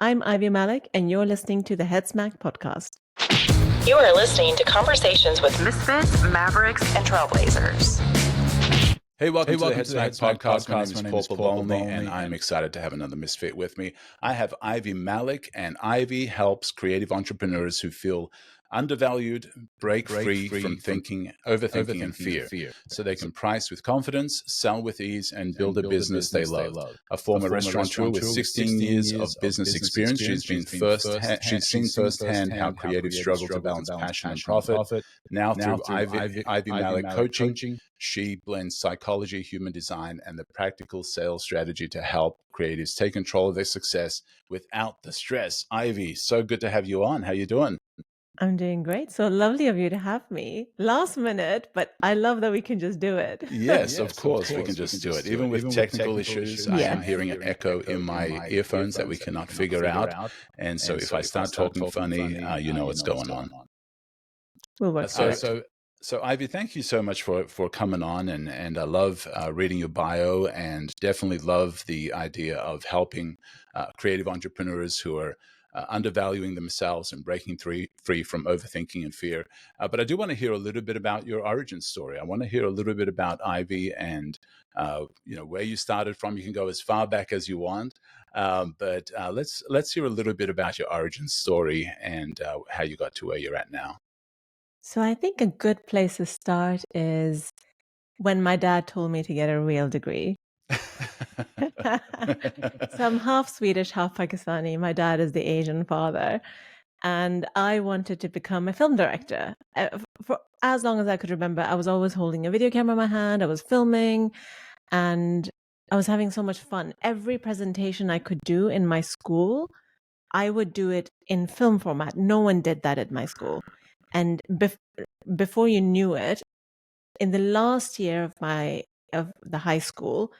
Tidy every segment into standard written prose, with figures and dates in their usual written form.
I'm Ivy Malik, and you're listening to the Headsmack podcast. You are listening to conversations with misfits, mavericks, and trailblazers. Hey, welcome to the Headsmack podcast. My name is Paul Bolney, and I'm excited to have another misfit with me. I have Ivy Malik, and Ivy helps creative entrepreneurs who feel undervalued break free from overthinking and fear, so they can price with confidence, sell with ease, and build a business they love. A former restaurateur with 16 years of business experience, she's seen firsthand how creatives struggle to balance passion and profit. Now through Ivy Malik coaching, she blends psychology, human design, and the practical sales strategy to help creatives take control of their success without the stress. Ivy, so good to have you on. How you doing? I'm doing great. So lovely of you to have me. Last minute, but I love that we can just do it. Yes, of course, we can just do it. Even with technical issues, I am hearing an echo in my earphones that we cannot figure out. And so if I start talking funny, you know what's going on. We'll work So Ivy, thank you so much for coming on, and I love reading your bio, and definitely love the idea of helping creative entrepreneurs who are undervaluing themselves and breaking free from overthinking and fear. But I do want to hear a little bit about your origin story. I want to hear a little bit about Ivy and where you started from. You can go as far back as you want, but let's hear a little bit about your origin story and how you got to where you're at now. So I think a good place to start is when my dad told me to get a real degree. So I'm half Swedish, half Pakistani. My dad is the Asian father. And I wanted to become a film director. For as long as I could remember, I was always holding a video camera in my hand. I was filming and I was having so much fun. Every presentation I could do in my school, I would do it in film format. No one did that at my school. And before you knew it, in the last year of the high school,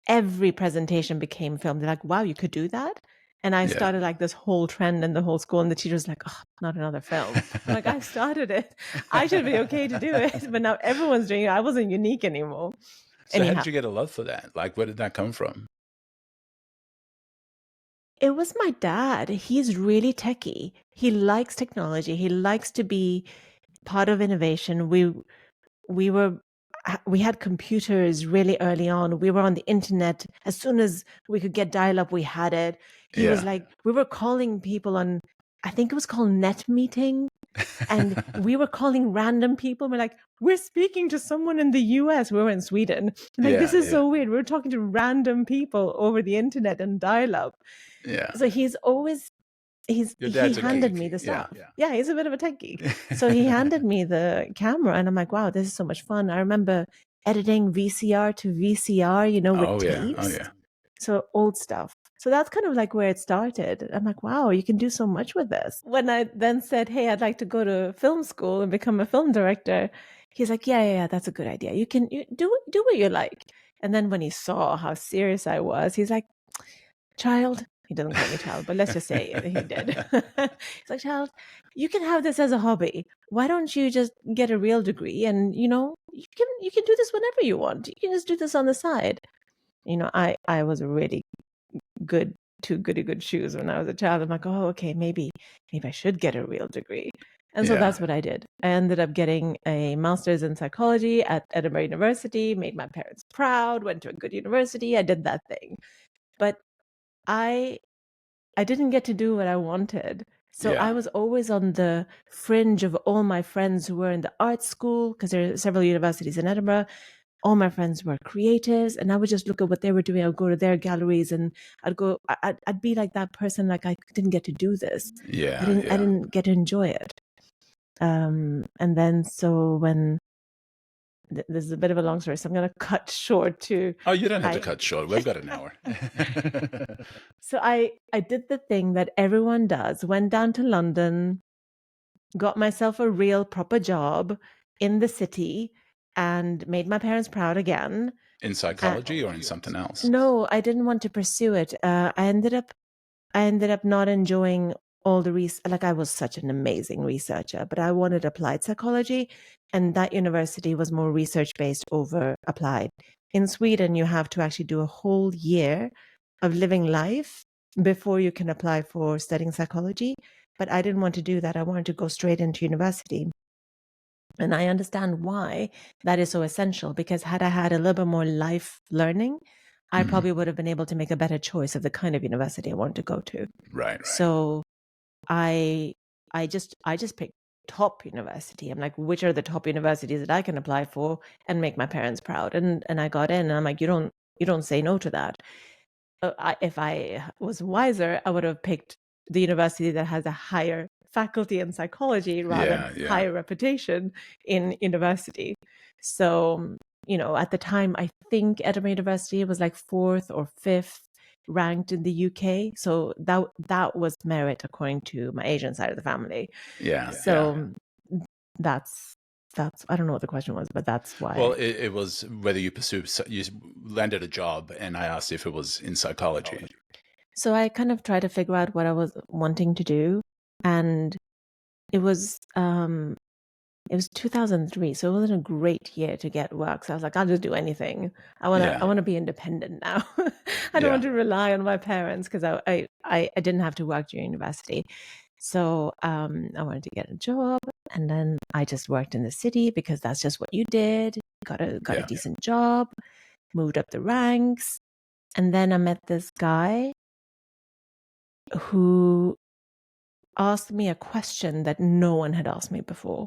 every presentation became film. They're like, wow, you could do that? And I started like this whole trend in the whole school, and the teacher's like, oh, not another film. I'm like, I started it. I should be okay to do it. But now everyone's doing it. I wasn't unique anymore. So how did you get a love for that? Like, where did that come from? It was my dad. He's really techie. He likes technology. He likes to be part of innovation. We had computers really early on. We were on the internet. As soon as we could get dial-up, we had it. He was like, we were calling people on, I think it was called net meeting. And we were calling random people. We're like, we're speaking to someone in the US. We were in Sweden. Like, this is so weird. We're talking to random people over the internet and dial-up. Yeah. So he handed me the stuff. Yeah, he's a bit of a tech geek. So he handed me the camera, and I'm like, wow, this is so much fun. I remember editing VCR to VCR, with tapes. Oh yeah. So old stuff. So that's kind of like where it started. I'm like, wow, you can do so much with this. When I then said, hey, I'd like to go to film school and become a film director, he's like, yeah, that's a good idea. You do what you like. And then when he saw how serious I was, he's like, child, he doesn't call me child, but let's just say he did. He's like, child, you can have this as a hobby. Why don't you just get a real degree? And, you can do this whenever you want. You can just do this on the side. I was really good shoes when I was a child. I'm like, oh, okay, maybe I should get a real degree. And so that's what I did. I ended up getting a master's in psychology at Edinburgh University, made my parents proud, went to a good university. I did that thing. But I didn't get to do what I wanted. So I was always on the fringe of all my friends who were in the art school, because there are several universities in Edinburgh. All my friends were creatives, and I would just look at what they were doing. I would go to their galleries, and I'd be like that person, like, I didn't get to do this. I didn't get to enjoy it. And then so when this is a bit of a long story, so I'm going to cut short to... Oh, you don't have to cut short. We've got an hour. So I did the thing that everyone does, went down to London, got myself a real proper job in the city, and made my parents proud again. In psychology or in something else? No, I didn't want to pursue it. I ended up not enjoying all the research. Like, I was such an amazing researcher, but I wanted applied psychology, and that university was more research-based over applied. In Sweden, you have to actually do a whole year of living life before you can apply for studying psychology. But I didn't want to do that. I wanted to go straight into university. And I understand why that is so essential, because had I had a little bit more life learning, I probably would have been able to make a better choice of the kind of university I wanted to go to. Right. So I just picked top university. I'm like, which are the top universities that I can apply for and make my parents proud? And I got in, and I'm like, you don't say no to that. If I was wiser, I would have picked the university that has a higher faculty in psychology rather than higher reputation in university. So, at the time, I think Edinburgh University was like 4th or 5th ranked in the UK. So that was merit according to my Asian side of the family. So that's I don't know what the question was, but that's why. Well, it was whether you landed a job, and I asked if it was in psychology. So I kind of tried to figure out what I was wanting to do, and it was 2003, so it wasn't a great year to get work. So I was like, I'll just do anything. I want to be independent now. I don't want to rely on my parents, because I didn't have to work during university. So I wanted to get a job, and then I just worked in the city because that's just what you did. Got a decent job, moved up the ranks, and then I met this guy who asked me a question that no one had asked me before.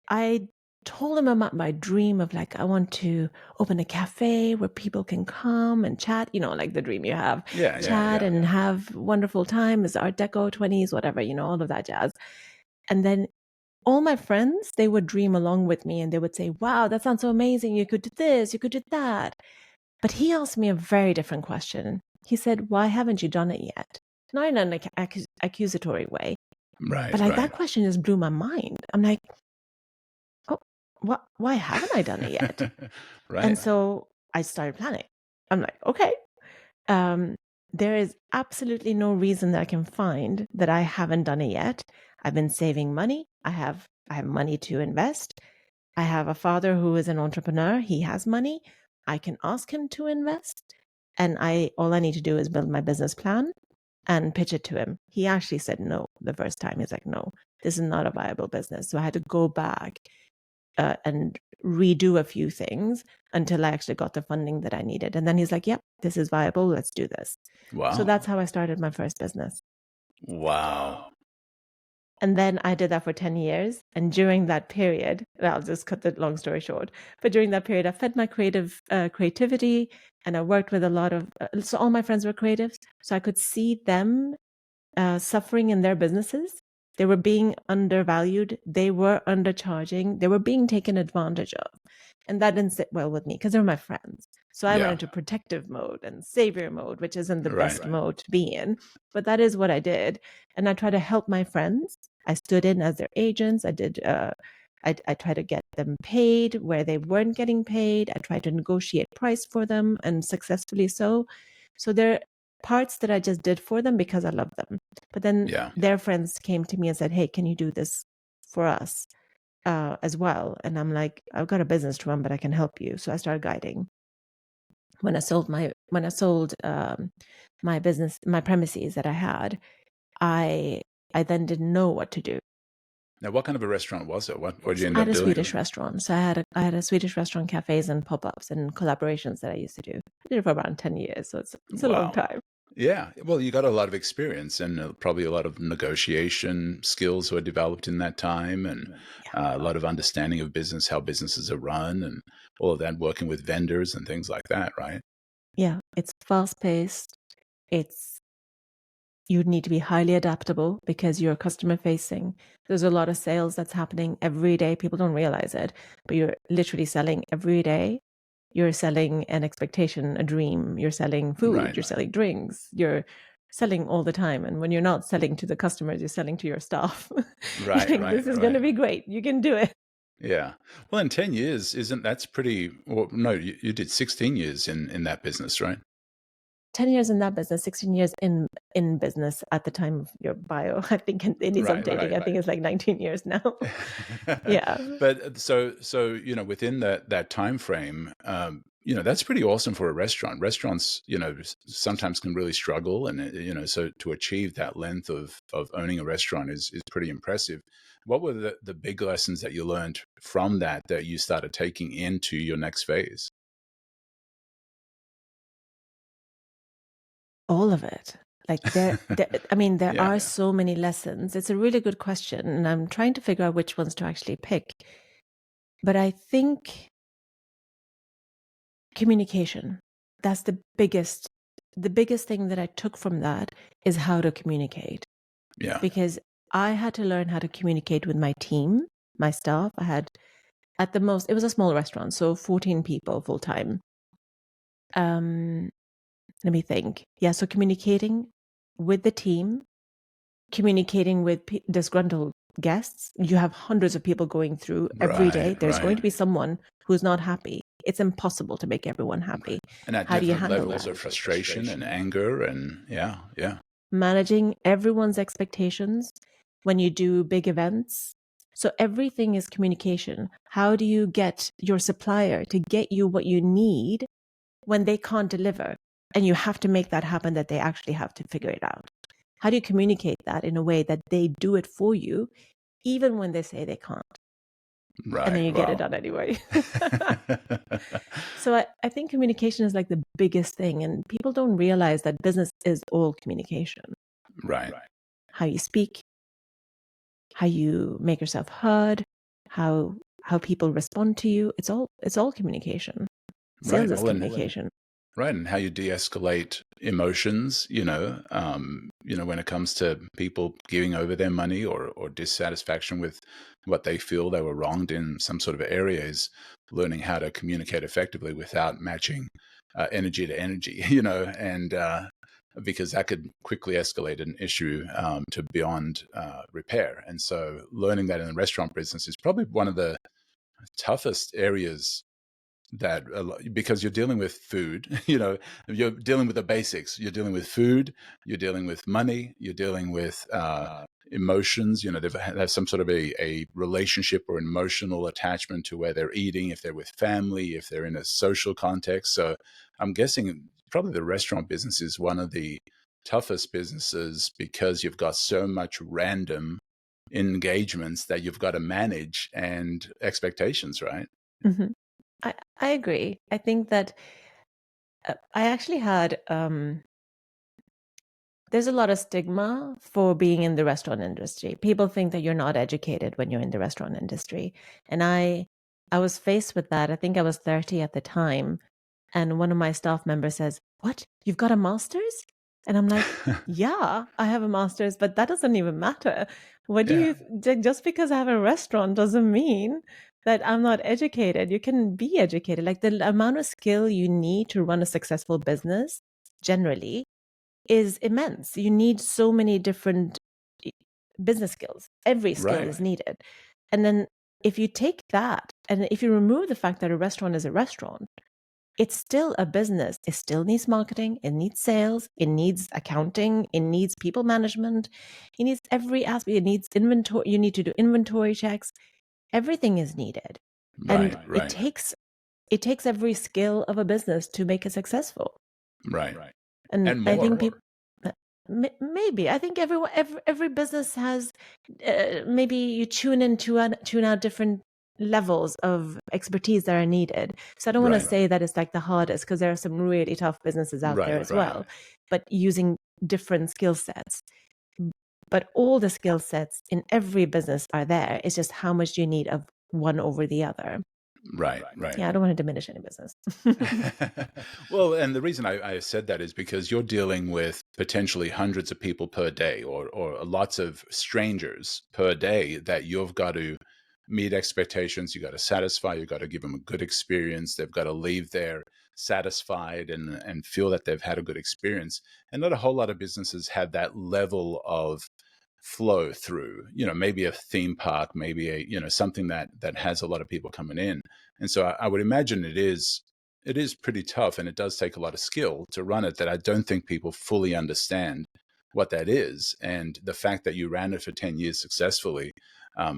I told him about my dream of, like, I want to open a cafe where people can come and chat, like the dream you have. Chat and have wonderful time as Art Deco 20s, whatever, all of that jazz. And then all my friends, they would dream along with me, and they would say, wow, that sounds so amazing. You could do this, you could do that. But he asked me a very different question. He said, why haven't you done it yet? Not in an accusatory way. Right. But that question just blew my mind. I'm like, oh, why haven't I done it yet? Right. And so I started planning. I'm like, okay, there is absolutely no reason that I can find that I haven't done it yet. I've been saving money. I have money to invest. I have a father who is an entrepreneur. He has money. I can ask him to invest. And all I need to do is build my business plan and pitch it to him. He actually said no the first time. He's like, no, this is not a viable business. So I had to go back and redo a few things until I actually got the funding that I needed. And then he's like, yep, this is viable. Let's do this. Wow. So that's how I started my first business. Wow. And then I did that for 10 years. And during that period, I'll just cut the long story short, but during that period, I fed my creativity, and I worked with a lot of, so all my friends were creatives. So I could see them suffering in their businesses. They were being undervalued. They were undercharging. They were being taken advantage of. And that didn't sit well with me because they were my friends. So I went into protective mode and savior mode, which isn't the best mode to be in. But that is what I did. And I tried to help my friends. I stood in as their agents. I did. I tried to get them paid where they weren't getting paid. I tried to negotiate price for them, and successfully so. So there are parts that I just did for them because I love them. But then their friends came to me and said, hey, can you do this for us as well? And I'm like, I've got a business to run, but I can help you. So I started guiding. When I sold my business, my premises that I had, I then didn't know what to do. Now, what kind of a restaurant was it? What did you end up doing? I had a Swedish restaurant. So I had a Swedish restaurant, cafes and pop-ups and collaborations that I used to do. I did it for around 10 years. So it's a long time. Yeah. Well, you got a lot of experience and probably a lot of negotiation skills were developed in that time, and a lot of understanding of business, how businesses are run, and all of that, working with vendors and things like that, right? Yeah. It's fast-paced. You need to be highly adaptable because you're customer facing. There's a lot of sales that's happening every day. People don't realize it, but you're literally selling every day. You're selling an expectation, a dream. You're selling food. You're selling drinks. You're selling all the time. And when you're not selling to the customers, you're selling to your staff. This is going to be great. You can do it. Yeah. Well, in 10 years, that's pretty, well, no, you did 16 years in that business, right? 10 years in that business, 16 years in business at the time of your bio. I think it needs updating. I think it's like 19 years now. Yeah. But so within that time frame, that's pretty awesome for a restaurant. Restaurants, sometimes can really struggle, and so to achieve that length of owning a restaurant is pretty impressive. What were the big lessons that you learned from that you started taking into your next phase? All of it. Like I mean, there Yeah, are yeah. so many lessons. It's a really good question, and I'm trying to figure out which ones to actually pick. But I think communication, that's the biggest thing that I took from that is how to communicate. Yeah. Because I had to learn how to communicate with my team, my staff. I had at the most, it was a small restaurant, so 14 people full time. Let me think. Yeah, so communicating with the team, communicating with disgruntled guests. You have hundreds of people going through every day. Right, There's going right. to be someone who's not happy. It's impossible to make everyone happy. And at How do you different handle levels that? of frustration and anger, and yeah, yeah. Managing everyone's expectations when you do big events. So everything is communication. How do you get your supplier to get you what you need when they can't deliver? And you have to make that happen, that they actually have to figure it out. How do you communicate that in a way that they do it for you, even when they say they can't? Right. And then you get it Wow. done anyway. So I think communication is like the biggest thing. And people don't realize that business is all communication. Right. How you speak, how you make yourself heard, how people respond to you. It's all communication. Sales Right. is Well, communication. right, and how you de-escalate emotions, when it comes to people giving over their money or dissatisfaction with what they feel they were wronged in some sort of area, is learning how to communicate effectively without matching energy to energy, and because that could quickly escalate an issue to beyond repair. And so learning that in the restaurant business is probably one of the toughest areas, that because you're dealing with food, you're dealing with the basics. You're dealing with food, you're dealing with money, you're dealing with emotions. They have some sort of a relationship or emotional attachment to where they're eating, if they're with family, if they're in a social context. So I'm guessing probably the restaurant business is one of the toughest businesses, because you've got so much random engagements that you've got to manage, and expectations, right? Mm-hmm. I agree. I think that I actually had there's a lot of stigma for being in the restaurant industry. People think that you're not educated when you're in the restaurant industry. And I was faced with that. I think I was 30 at the time. And one of my staff members says, "What? You've got a master's?" And I'm like, "Yeah, I have a master's, but that doesn't even matter. What do Yeah. you just because I have a restaurant doesn't mean that I'm not educated. You can be educated. Like the amount of skill you need to run a successful business generally is immense. You need so many different business skills. Every skill is Right. needed. And then if you take that and if you remove the fact that a restaurant is a restaurant, it's still a business. It still needs marketing. It needs sales. It needs accounting. It needs people management. It needs every aspect. It needs inventory. You need to do inventory checks. Everything is needed. And Right. Right. it takes every skill of a business to make it successful. Right. And And I think more. people maybe I think every business has maybe you tune out different levels of expertise that are needed. So I don't want to Right. say that it's like the hardest, because there are some really tough businesses out there Right. as Right. well, but using different skill sets. But all the skill sets in every business are there. It's just how much do you need of one over the other. Right. Right. Yeah, I don't want to diminish any business. Well, and the reason I said that is because you're dealing with potentially hundreds of people per day, or lots of strangers per day, that you've got to meet expectations. You got to satisfy. You got to give them a good experience. They've got to leave there satisfied and feel that they've had a good experience. And not a whole lot of businesses have that level of flow through, maybe a theme park, maybe something that has a lot of people coming in. And so I would imagine it is pretty tough, and it does take a lot of skill to run it, that I don't think people fully understand what that is. And the fact that you ran it for 10 years successfully,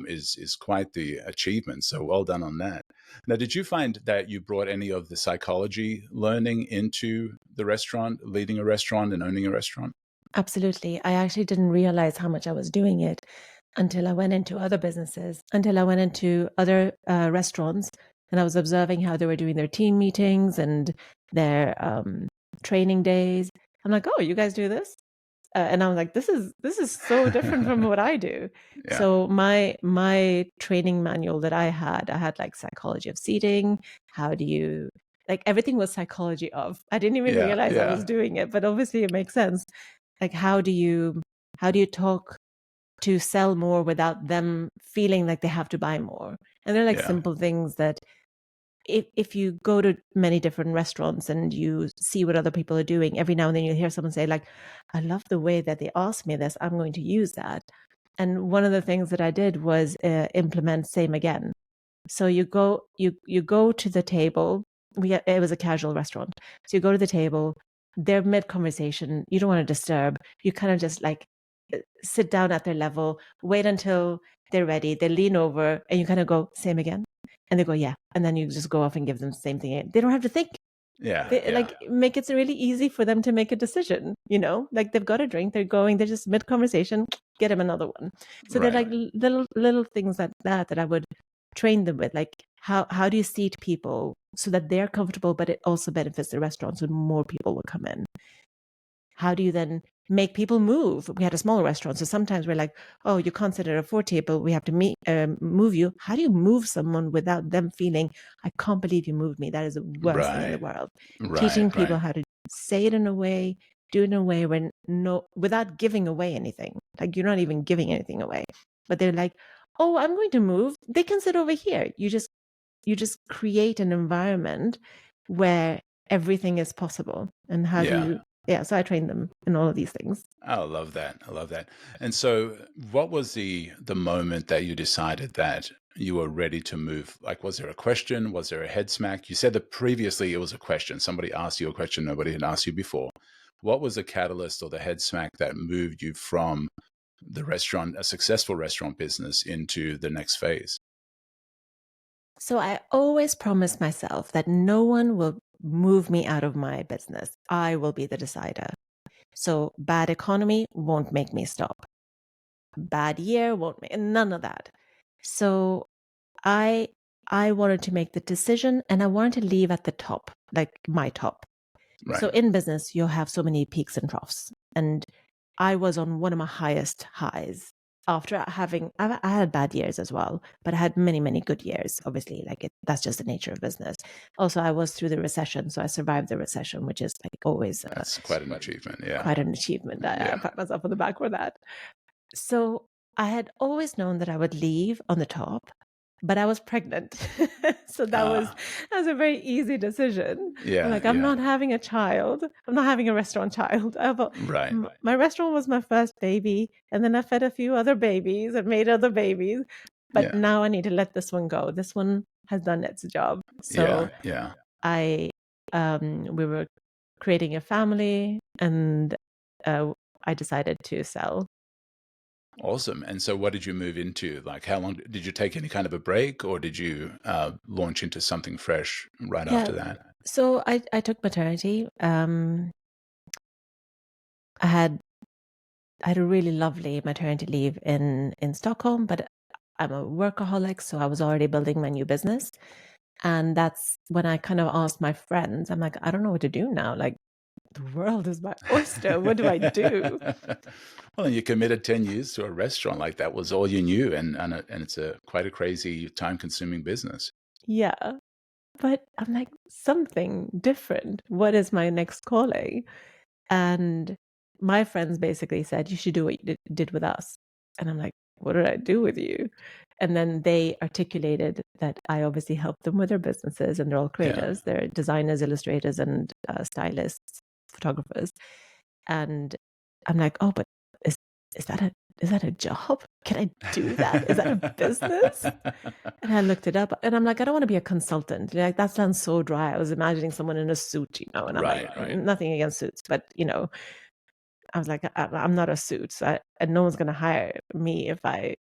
is quite the achievement. So well done on that. Now, did you find that you brought any of the psychology learning into the restaurant, leading a restaurant and owning a restaurant? Absolutely. I actually didn't realize how much I was doing it until I went into other businesses, until I went into other restaurants, and I was observing how they were doing their team meetings and their training days. I'm like, oh, you guys do this? And I was like, this is so different from what I do. Yeah. So my training manual that I had like psychology of seating. How do you, like, everything was psychology of. I didn't even realize I was doing it, but obviously it makes sense. Like, how do you talk to sell more without them feeling like they have to buy more? And they're like simple things that if you go to many different restaurants and you see what other people are doing, every now and then you hear someone say, like, I love the way that they asked me this, I'm going to use that. And one of the things that I did was implement same again. So you go to the table. It was a casual restaurant. So you go to the table, they're mid conversation, you don't want to disturb. You kind of just like sit down at their level, wait until they're ready, they lean over, and you kind of go, same again. And they go, yeah. And then you just go off and give them the same thing. They don't have to think. Like, make it really easy for them to make a decision, like they've got a drink, they're just mid conversation, get them another one. So they're like little things like that I would train them with, like how do you seat people so that they're comfortable, but it also benefits the restaurant so more people will come in. How do you then make people move? We had a smaller restaurant, so sometimes we're like, oh, you can't sit at a 4 table, we have to move you. How do you move someone without them feeling, I can't believe you moved me? That is the worst thing in the world. Teaching people how to say it in a way, do it in a way when without giving away anything. Like, you're not even giving anything away, but they're like, oh, I'm going to move, they can sit over here. You just create an environment where everything is possible. And how do you so I trained them in all of these things. I love that. And so what was the moment that you decided that you were ready to move? Like, was there a question? Was there a head smack? You said that previously it was a question. Somebody asked you a question nobody had asked you before. What was the catalyst or the head smack that moved you from the restaurant, a successful restaurant business, into the next phase? So I always promised myself that no one will move me out of my business. I will be the decider. So bad economy won't make me stop. Bad year won't make, none of that. So I wanted to make the decision, and I wanted to leave at the top, like my top. Right. So in business, you'll have so many peaks and troughs. And I was on one of my highest highs after I had bad years as well, but I had many, many good years. Obviously, that's just the nature of business. Also, I was through the recession, so I survived the recession, which is like always that's quite an achievement. Yeah, quite an achievement. I pat myself on the back for that. So I had always known that I would leave on the top, but I was pregnant. So that was a very easy decision. Yeah. I'm not having a child. I'm not having a restaurant child. My restaurant was my first baby, and then I fed a few other babies and made other babies. But now I need to let this one go. This one has done its job. So we were creating a family, and I decided to sell. Awesome. And so what did you move into? Like, how long did you take any kind of a break, or did you launch into something fresh right after that? So I took maternity. I had a really lovely maternity leave in Stockholm, but I'm a workaholic, so I was already building my new business. And that's when I kind of asked my friends, I'm like, I don't know what to do now. Like, the world is my oyster. What do I do? Well, you committed 10 years to a restaurant. Like, that was all you knew. And it's quite a crazy, time-consuming business. Yeah. But I'm like, something different. What is my next calling? And my friends basically said, you should do what you did with us. And I'm like, what did I do with you? And then they articulated that I obviously helped them with their businesses, and they're all creators. They're designers, illustrators, and stylists, photographers. And I'm like, oh, but is that a job? Can I do that? Is that a business? And I looked it up, and I'm like, I don't want to be a consultant. Like, that sounds so dry. I was imagining someone in a suit, and I'm like, nothing against suits, but I was like, I'm not a suit, and no one's going to hire me if I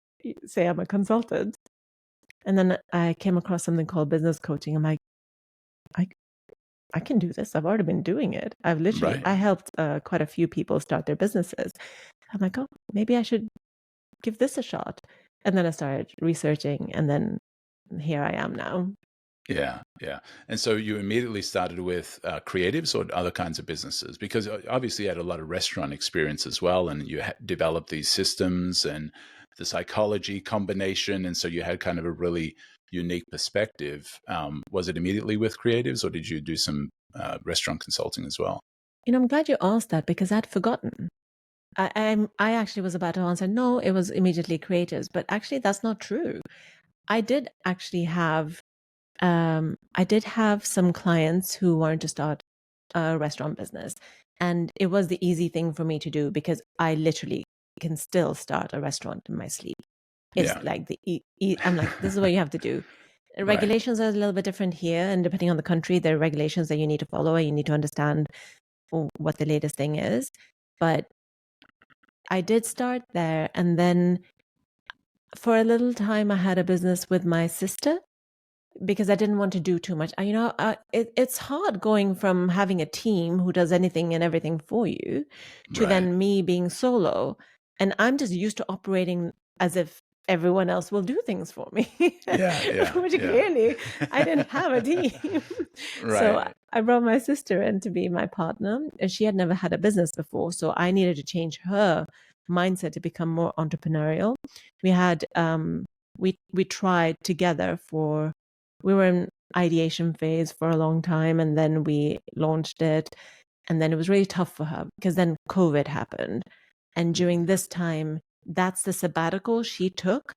say I'm a consultant. And then I came across something called business coaching. I'm like, I can do this. I've already been doing it. I helped quite a few people start their businesses. I'm like, oh, maybe I should give this a shot. And then I started researching, and then here I am now. Yeah. And so you immediately started with creatives or other kinds of businesses? Because obviously you had a lot of restaurant experience as well, and you developed these systems and the psychology combination. And so you had kind of a really unique perspective. Was it immediately with creatives, or did you do some restaurant consulting as well? I'm glad you asked that, because I'd forgotten. I actually was about to answer, no, it was immediately creatives, but actually that's not true. I did actually have some clients who wanted to start a restaurant business, and it was the easy thing for me to do because I literally can still start a restaurant in my sleep. It's like I'm like, this is what you have to do. Regulations are a little bit different here, and depending on the country, there are regulations that you need to follow, and you need to understand what the latest thing is. But I did start there, and then for a little time I had a business with my sister because I didn't want to do too much. It's hard going from having a team who does anything and everything for you to then me being solo. And I'm just used to operating as if everyone else will do things for me. Which clearly I didn't have a team. So I brought my sister in to be my partner, and she had never had a business before. So I needed to change her mindset to become more entrepreneurial. We had, we tried together we were in ideation phase for a long time, and then we launched it. And then it was really tough for her because then COVID happened. And during this time, that's the sabbatical she took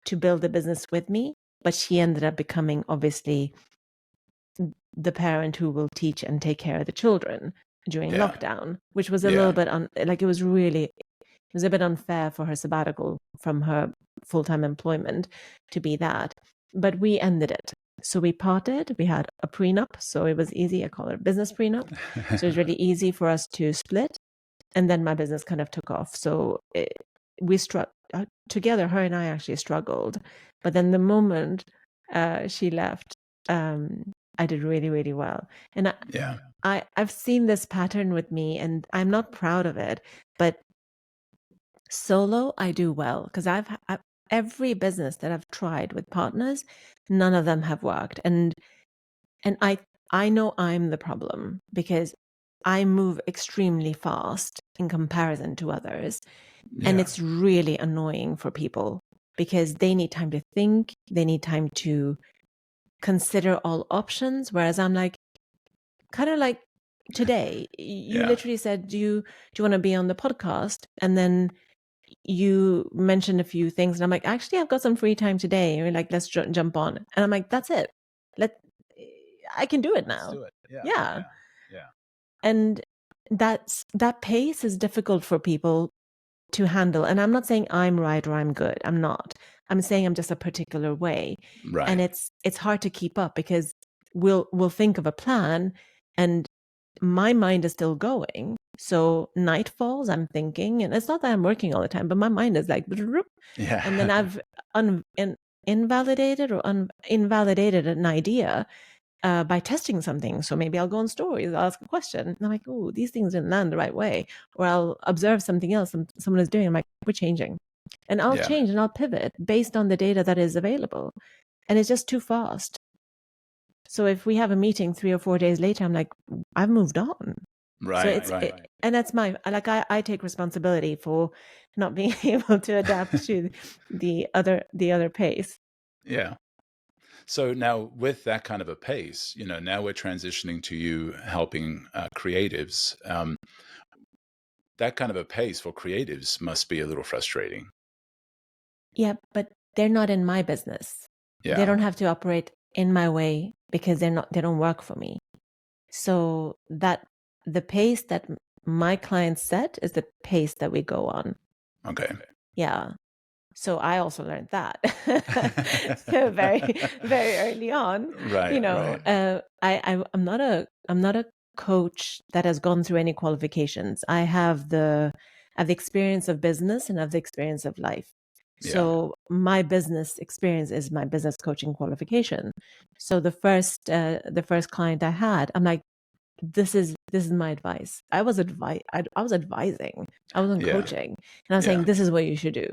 to build a business with me. But she ended up becoming, obviously, the parent who will teach and take care of the children during lockdown, which was a little bit it was a bit unfair for her sabbatical from her full-time employment to be that. But we ended it. So we parted. We had a prenup, so it was easy. I call it a business prenup. So it was really easy for us to split. And then my business kind of took off. So we together. Her and I actually struggled. But then the moment she left, I did really, really well. And I've seen this pattern with me, and I'm not proud of it. But solo, I do well because I've every business that I've tried with partners, none of them have worked. And I know I'm the problem because I move extremely fast in comparison to others. And it's really annoying for people because they need time to think, they need time to consider all options. Whereas I'm like, kind of like today, you literally said, do you want to be on the podcast? And then you mentioned a few things, and I'm like, actually, I've got some free time today. And you're like, let's jump on. And I'm like, that's it. I can do it now. Let's do it. Yeah. And that pace is difficult for people to handle. And I'm not saying I'm right or I'm good. I'm not. I'm saying I'm just a particular way. And it's hard to keep up because we'll think of a plan, and my mind is still going. So night falls, I'm thinking, and it's not that I'm working all the time, but my mind is like, and then I've invalidated an idea by testing something. So maybe I'll go on stories, I'll ask a question, and I'm like, oh, these things didn't land the right way. Or I'll observe something else someone is doing. I'm like, we're changing. And I'll change and I'll pivot based on the data that is available. And it's just too fast. So if we have a meeting 3 or 4 days later, I'm like, I've moved on. And that's I take responsibility for not being able to adapt to the other pace. Yeah. So now with that kind of a pace, now we're transitioning to you helping creatives. That kind of a pace for creatives must be a little frustrating. Yeah, but they're not in my business. Yeah. They don't have to operate in my way because they don't work for me. So that the pace that my clients set is the pace that we go on. Okay. Yeah. So I also learned that very, very early on. I'm not a coach that has gone through any qualifications. I have the experience of business and I have the experience of life. So my business experience is my business coaching qualification. So the first client I had, I'm like, this is my advice. I was advising. I wasn't coaching, and I was saying, this is what you should do.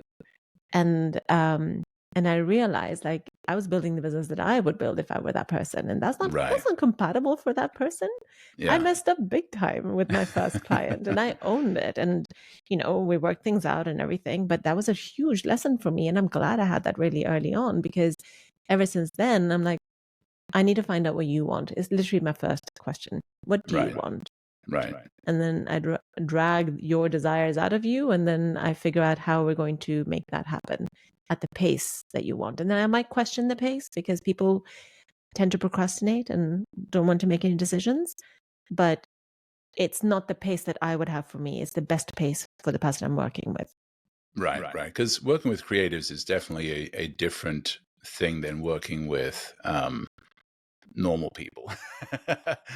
And I realized, like, I was building the business that I would build if I were that person, and that's not compatible for that person. I messed up big time with my first client, and I owned it. And we worked things out and everything, but that was a huge lesson for me, and I'm glad I had that really early on, because ever since then, I'm like, I need to find out what you want. It's literally my first question. What do you want? Right. And then I drag your desires out of you, and then I figure out how we're going to make that happen at the pace that you want. And then I might question the pace, because people tend to procrastinate and don't want to make any decisions. But it's not the pace that I would have for me. It's the best pace for the person I'm working with. Right. Because working with creatives is definitely a different thing than working with normal people,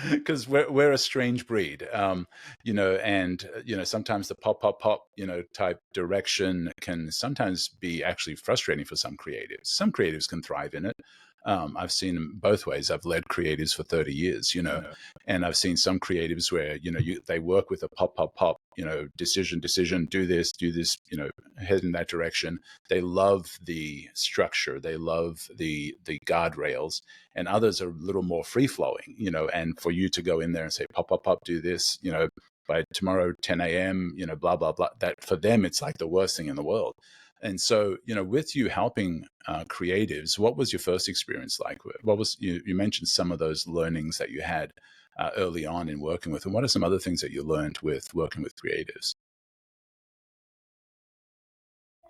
because we're a strange breed, and sometimes the pop type direction can sometimes be actually frustrating for some creatives. Some creatives can thrive in it. I've seen them both ways. I've led creatives for 30 years, and I've seen some creatives where, they work with a pop, decision, do this, head in that direction. They love the structure. They love the guardrails, and others are a little more free flowing, and for you to go in there and say, pop, do this, by tomorrow, 10 a.m., blah, blah, blah, that for them, it's like the worst thing in the world. And so, with you helping creatives, what was your first experience like? What was, you mentioned some of those learnings that you had early on in working with, and what are some other things that you learned with working with creatives?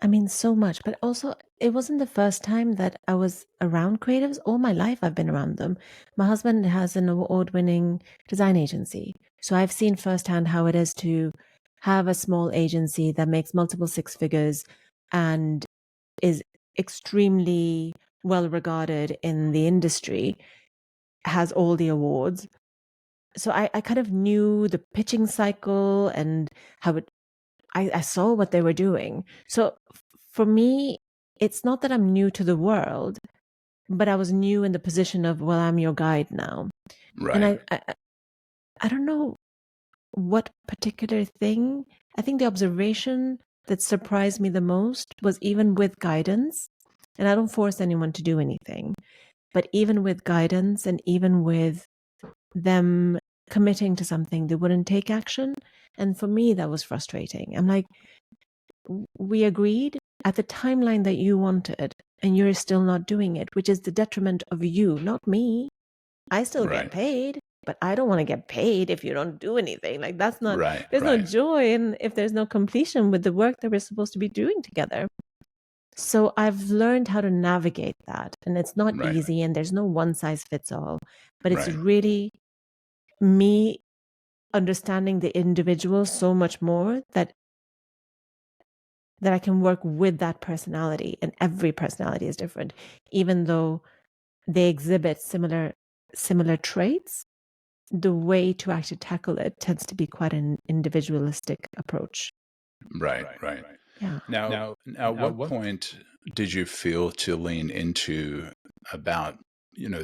I mean, so much, but also it wasn't the first time that I was around creatives. All my life, I've been around them. My husband has an award-winning design agency. So I've seen firsthand how it is to have a small agency that makes multiple six figures and is extremely well regarded in the industry, has all the awards. So I kind of knew the pitching cycle and how I saw what they were doing. So for me, it's not that I'm new to the world, but I was new in the position of, well, I'm your guide now. Right. And I don't know what particular thing. I think the observation that surprised me the most was, even with guidance, and I don't force anyone to do anything, but even with guidance and even with them committing to something, they wouldn't take action. And for me, that was frustrating. I'm like, we agreed at the timeline that you wanted, and you're still not doing it, which is the detriment of you, not me. I still get paid, but I don't want to get paid if you don't do anything. Like, that's not, there's no joy in if there's no completion with the work that we're supposed to be doing together. So I've learned how to navigate that, and it's not easy, and there's no one size fits all, but it's really me understanding the individual so much more that I can work with that personality, and every personality is different, even though they exhibit similar traits. The way to actually tackle it tends to be quite an individualistic approach. Right. Yeah. Now, at what point did you feel to lean into about,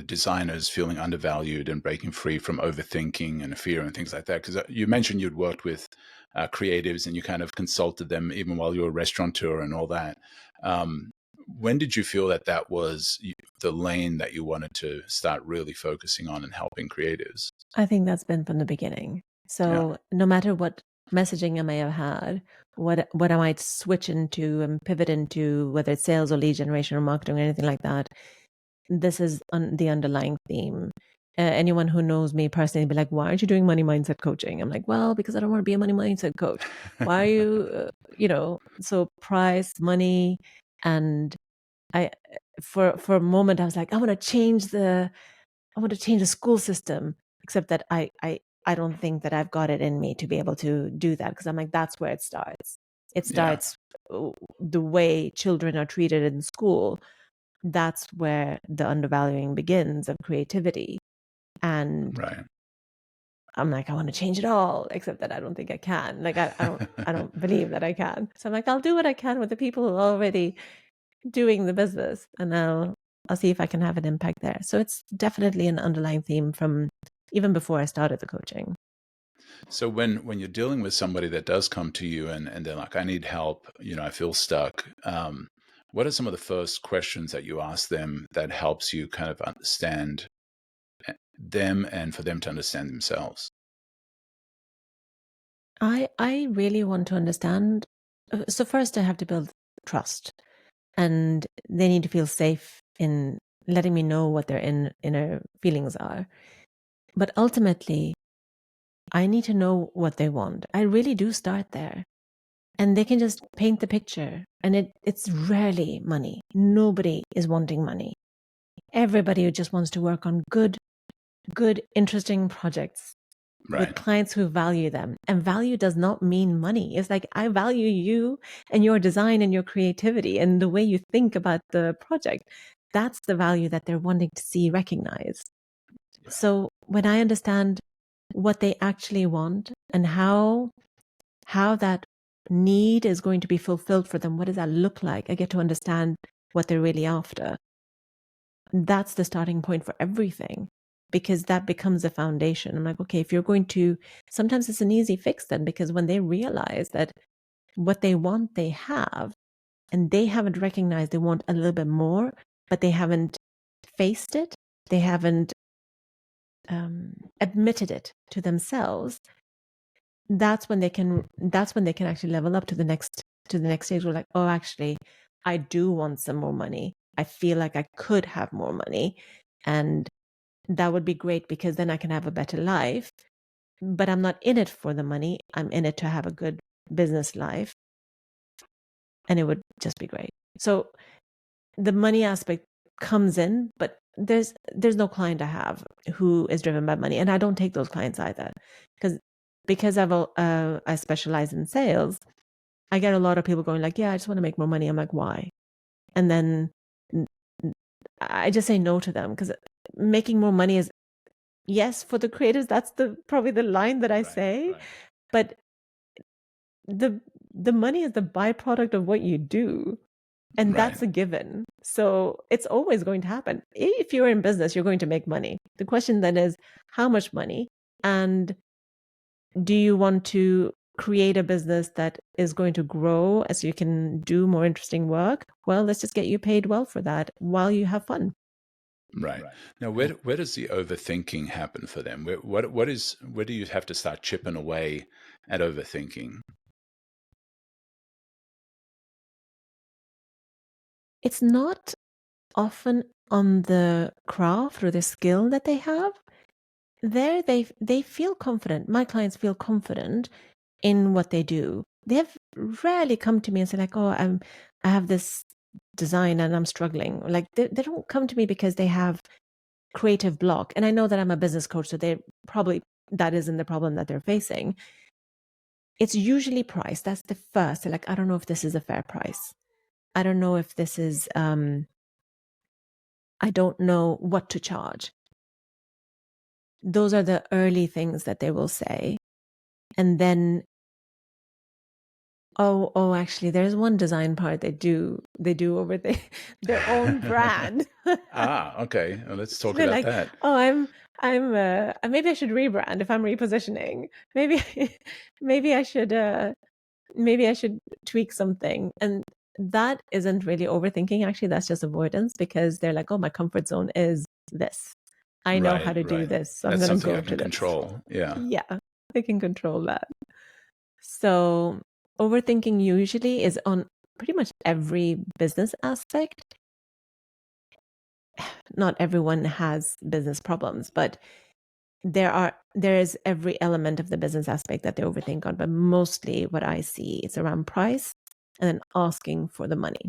designers feeling undervalued and breaking free from overthinking and fear and things like that? Because you mentioned you'd worked with creatives and you kind of consulted them even while you were a restaurateur and all that. When did you feel that was the lane that you wanted to start really focusing on and helping creatives? I think that's been from the beginning. So no matter what messaging I may have had, what I might switch into and pivot into, whether it's sales or lead generation or marketing or anything like that, this is the underlying theme. Anyone who knows me personally be like, why aren't you doing money mindset coaching? I'm like, well, because I don't want to be a money mindset coach. Why are you, so price, money, and for a moment I was like, I want to change the school system, except that I don't think that I've got it in me to be able to do that, because I'm like, that's where it starts. It starts the way children are treated in school. That's where the undervaluing begins of creativity. And I'm like, I want to change it all, except that I don't think I can. Like, I don't believe that I can. So I'm like, I'll do what I can with the people who already doing the business, and I'll see if I can have an impact there. So it's definitely an underlying theme from even before I started the coaching. So when you're dealing with somebody that does come to you and they're like, I need help, I feel stuck. What are some of the first questions that you ask them that helps you kind of understand them and for them to understand themselves? I really want to understand. So first I have to build trust, and they need to feel safe in letting me know what their inner feelings are. But ultimately, I need to know what they want. I really do start there. And they can just paint the picture. And it's rarely money. Nobody is wanting money. Everybody just wants to work on good, interesting projects with clients who value them. And value does not mean money. It's like, I value you and your design and your creativity and the way you think about the project. That's the value that they're wanting to see recognized. So when I understand what they actually want and how that need is going to be fulfilled for them, what does that look like? I get to understand what they're really after. That's the starting point for everything, because that becomes a foundation. I'm like, okay, if you're going to, sometimes it's an easy fix then, because when they realize that what they want, they have, and they haven't recognized they want a little bit more, but they haven't faced it, they haven't admitted it to themselves, that's when they can actually level up to the next stage. We're like, oh, actually, I do want some more money. I feel like I could have more money, and that would be great because then I can have a better life. But I'm not in it for the money. I'm in it to have a good business life, and it would just be great. So the money aspect comes in, but there's no client I have who is driven by money, and I don't take those clients either, because I specialize in sales. I get a lot of people going like, yeah, I just want to make more money. I'm like, why? And then I just say no to them, because making more money is, yes, for the creators, that's probably the line that I say, but the money is the byproduct of what you do. And that's a given. So it's always going to happen. If you're in business, you're going to make money. The question then is, how much money? And do you want to create a business that is going to grow so you can do more interesting work? Well, let's just get you paid well for that while you have fun. Right. Now, where does the overthinking happen for them? Where do you have to start chipping away at overthinking? It's not often on the craft or the skill that they have. There, they feel confident. My clients feel confident in what they do. They have rarely come to me and say like, oh, I have this design and I'm struggling. Like they don't come to me because they have creative block. And I know that I'm a business coach, so they probably, that isn't the problem that they're facing. It's usually price. That's the first. They're like, I don't know if this is a fair price. I don't know if this is, I don't know what to charge. Those are the early things that they will say. And then, oh, actually, there's one design part they do over their own brand. Okay. Well, let's talk They're about like, that. oh, I'm maybe I should rebrand if I'm repositioning. Maybe I should tweak something. And that isn't really overthinking. Actually, that's just avoidance, because they're like, oh, my comfort zone is this. I know how to do this. So That's I'm going to something go I to can this. control. Yeah. Yeah, they can control that. So overthinking usually is on pretty much every business aspect. Not everyone has business problems, but there is every element of the business aspect that they overthink on. But mostly what I see, it's around price and then asking for the money.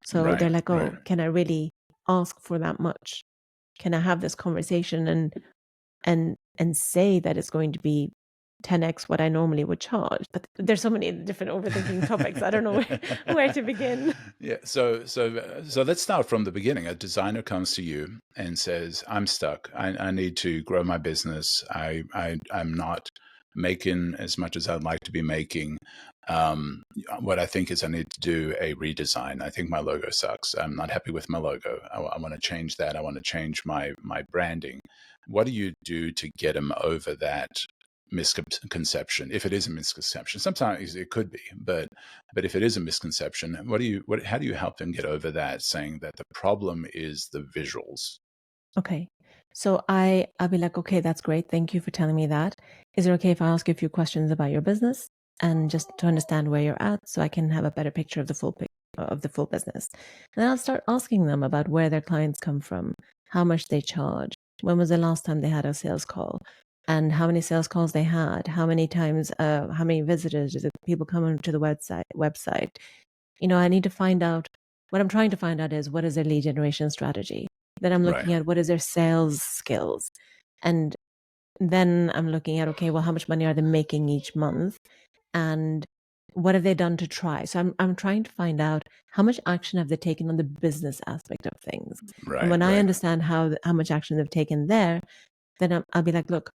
So they're like, oh, can I really ask for that much? Can I have this conversation and say that it's going to be 10x what I normally would charge? But there's so many different overthinking topics. I don't know where to begin. Yeah. So let's start from the beginning. A designer comes to you and says, I'm stuck. I need to grow my business. I'm not making as much as I'd like to be making. What I think is I need to do a redesign. I think my logo sucks. I'm not happy with my logo. I want to change that. I want to change my branding. What do you do to get them over that misconception? If it is a misconception, sometimes it could be, but if it is a misconception, how do you help them get over that, saying that the problem is the visuals? Okay. So I'll be like, okay, that's great. Thank you for telling me that. Is it okay if I ask you a few questions about your business and just to understand where you're at so I can have a better picture of the full business? And then I'll start asking them about where their clients come from, how much they charge, when was the last time they had a sales call, and how many sales calls they had, how many times, how many visitors did the people come onto the website. I need to find out, what I'm trying to find out is what is their lead generation strategy. Then I'm looking at what is their sales skills. And then I'm looking at, okay, well, how much money are they making each month? And what have they done to try? So I'm trying to find out how much action have they taken on the business aspect of things. And when I understand how much action they've taken there, then I'll be like, look,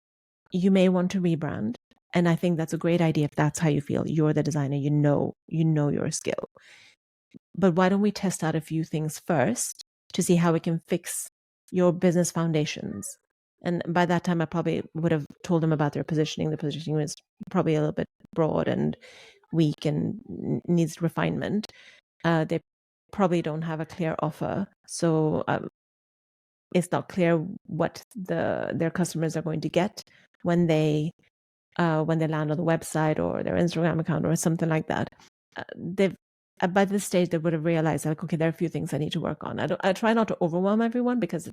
you may want to rebrand. And I think that's a great idea if that's how you feel. You're the designer, you know your skill. But why don't we test out a few things first to see how we can fix your business foundations? And by that time, I probably would have told them about their positioning. The positioning was probably a little bit broad and weak and needs refinement. They probably don't have a clear offer. So it's not clear what their customers are going to get when they land on the website or their Instagram account or something like that. By this stage, they would have realized, like, okay, there are a few things I need to work on. I try not to overwhelm everyone because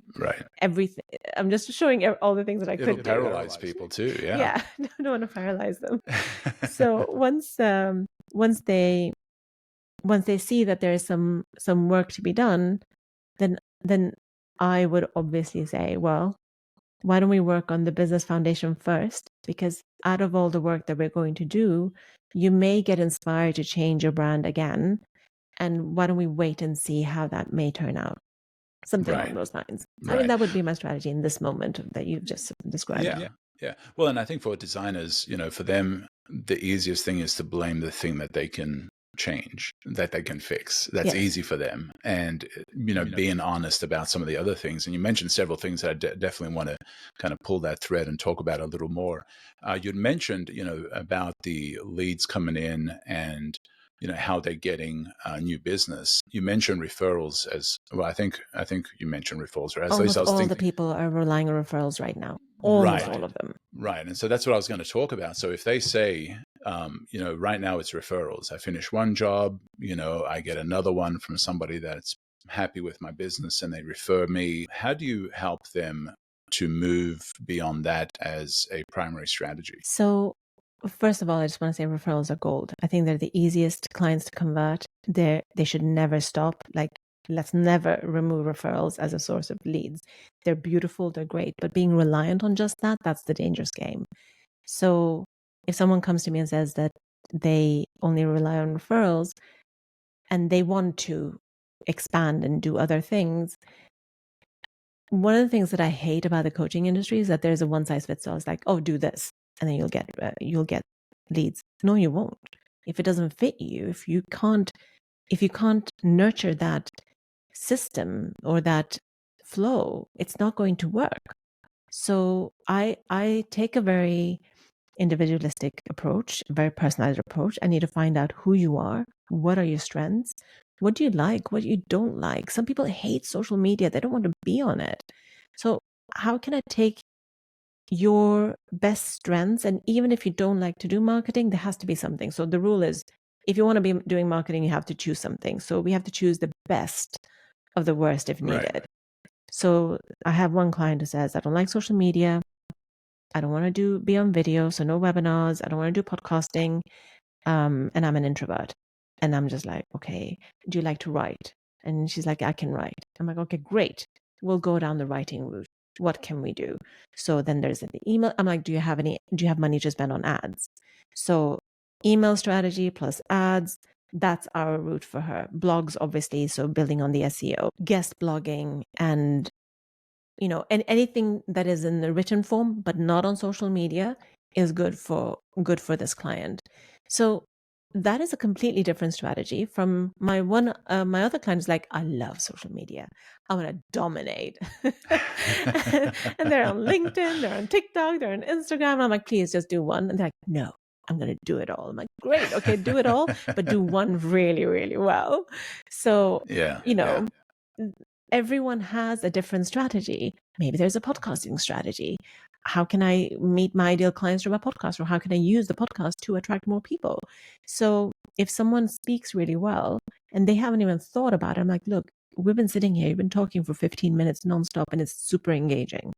everything. I'm just showing all the things that I could do. It'll paralyze people too. Yeah. Yeah, I don't want to paralyze them. So once they see that there is some work to be done, then I would obviously say, well, why don't we work on the business foundation first? Because out of all the work that we're going to do, you may get inspired to change your brand again. And why don't we wait and see how that may turn out? Something along those lines. I mean, that would be my strategy in this moment that you've just described. Yeah. Well, and I think for designers, for them, the easiest thing is to blame the thing that they can change, that they can fix. That's easy for them. And, being honest about some of the other things. And you mentioned several things that I definitely want to kind of pull that thread and talk about a little more. You'd mentioned, about the leads coming in and, how they're getting new business. You mentioned referrals as well. I think you mentioned referrals. Or at least I was thinking, all the people are relying on referrals right now. Almost all of them. Right. And so that's what I was going to talk about. So if they say, right now it's referrals. I finish one job, I get another one from somebody that's happy with my business and they refer me. How do you help them to move beyond that as a primary strategy? So first of all, I just want to say referrals are gold. I think they're the easiest clients to convert. They should never stop. Like, let's never remove referrals as a source of leads. They're beautiful, they're great, but being reliant on just that's the dangerous game. So if someone comes to me and says that they only rely on referrals and they want to expand and do other things, one of the things that I hate about the coaching industry is that there's a one size fits all. It's like, oh, do this, and then you'll get leads. No, you won't. If it doesn't fit you, if you can't nurture that system or that flow, it's not going to work. So I take a very individualistic approach, a very personalized approach. I need to find out who you are, what are your strengths, what do you like, what you don't like. Some people hate social media, they don't want to be on it. So how can I take your best strengths, and even if you don't like to do marketing, there has to be something. So the rule is, if you want to be doing marketing, you have to choose something. So we have to choose the best of the worst if needed. So I have one client who says, I don't like social media. I don't want to be on video, so no webinars. I don't want to do podcasting. And I'm an introvert. And I'm just like, okay, do you like to write? And she's like, I can write. I'm like, okay, great. We'll go down the writing route. What can we do? So then there's the email. I'm like, do you have money to spend on ads? So email strategy plus ads, that's our route for her. Blogs, obviously, so building on the SEO, guest blogging, and and anything that is in the written form but not on social media is good for this client. So that is a completely different strategy from my other client is like, I love social media. I want to dominate. And they're on LinkedIn, they're on TikTok, they're on Instagram. And I'm like, please just do one. And they're like, no, I'm going to do it all. I'm like, great. Okay, do it all, but do one really, really well. So, everyone has a different strategy. Maybe there's a podcasting strategy. How can I meet my ideal clients from a podcast? Or how can I use the podcast to attract more people? So if someone speaks really well and they haven't even thought about it, I'm like, look, we've been sitting here, you've been talking for 15 minutes nonstop and it's super engaging.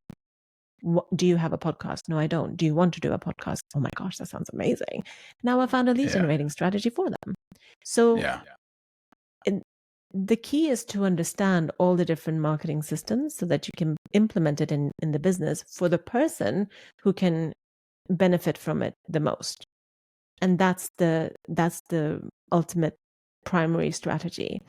Do you have a podcast? No, I don't. Do you want to do a podcast? Oh my gosh, that sounds amazing. Now I found a lead generating strategy for them. So the key is to understand all the different marketing systems so that you can implement it in the business for the person who can benefit from it the most. And that's the ultimate primary strategy.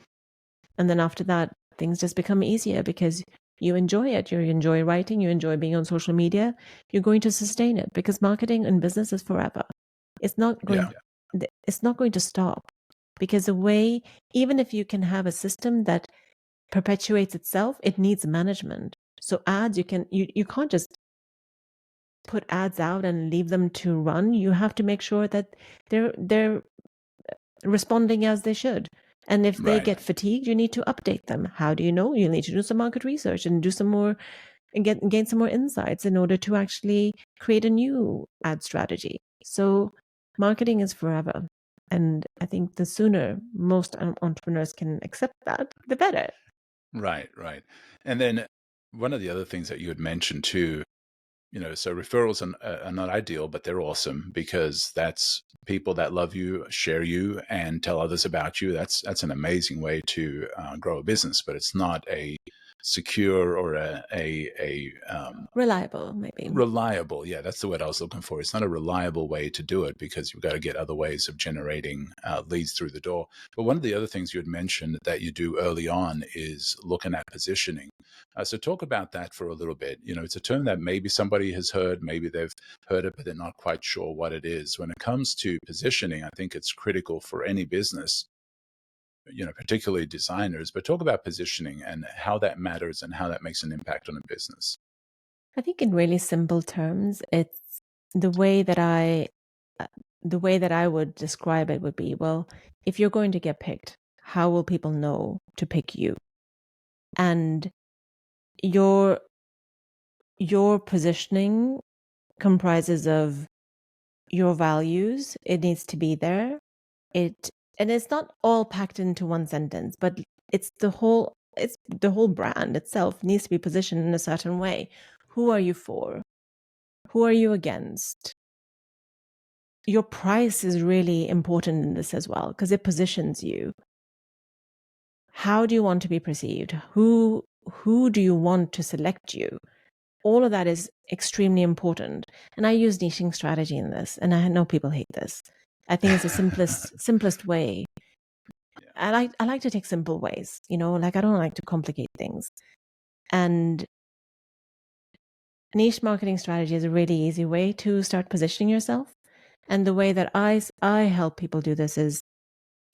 And then after that, things just become easier because you enjoy it. You enjoy writing. You enjoy being on social media. You're going to sustain it because marketing and business is forever. It's not going. It's not going to stop. Because the way, even if you can have a system that perpetuates itself, it needs management. So ads, you can't just put ads out and leave them to run. You have to make sure that they're responding as they should. And if they get fatigued, you need to update them. How do you know? You need to do some market research and do some more and gain some more insights in order to actually create a new ad strategy. So marketing is forever. And I think the sooner most entrepreneurs can accept that, the better. Right. And then one of the other things that you had mentioned too, so referrals are not ideal, but they're awesome because that's people that love you, share you, and tell others about you. That's an amazing way to grow a business, but it's not a secure or a reliable, maybe. Reliable, yeah, that's the word I was looking for. It's not a reliable way to do it because you've got to get other ways of generating leads through the door. But one of the other things you had mentioned that you do early on is looking at positioning. So talk about that for a little bit. It's a term that maybe somebody has heard, maybe they've heard it, but they're not quite sure what it is. When it comes to positioning, I think it's critical for any business, particularly designers, but talk about positioning and how that matters and how that makes an impact on a business. I think in really simple terms, it's the way that I would describe it would be, well, if you're going to get picked, how will people know to pick you? And your positioning comprises of your values. It needs to be there. And it's not all packed into one sentence, but it's the whole brand itself needs to be positioned in a certain way. Who are you for? Who are you against? Your price is really important in this as well because it positions you. How do you want to be perceived? Who do you want to select you? All of that is extremely important. And I use niching strategy in this, and I know people hate this. I think it's the simplest way. I like to take simple ways, like I don't like to complicate things. And niche marketing strategy is a really easy way to start positioning yourself. And the way that I help people do this is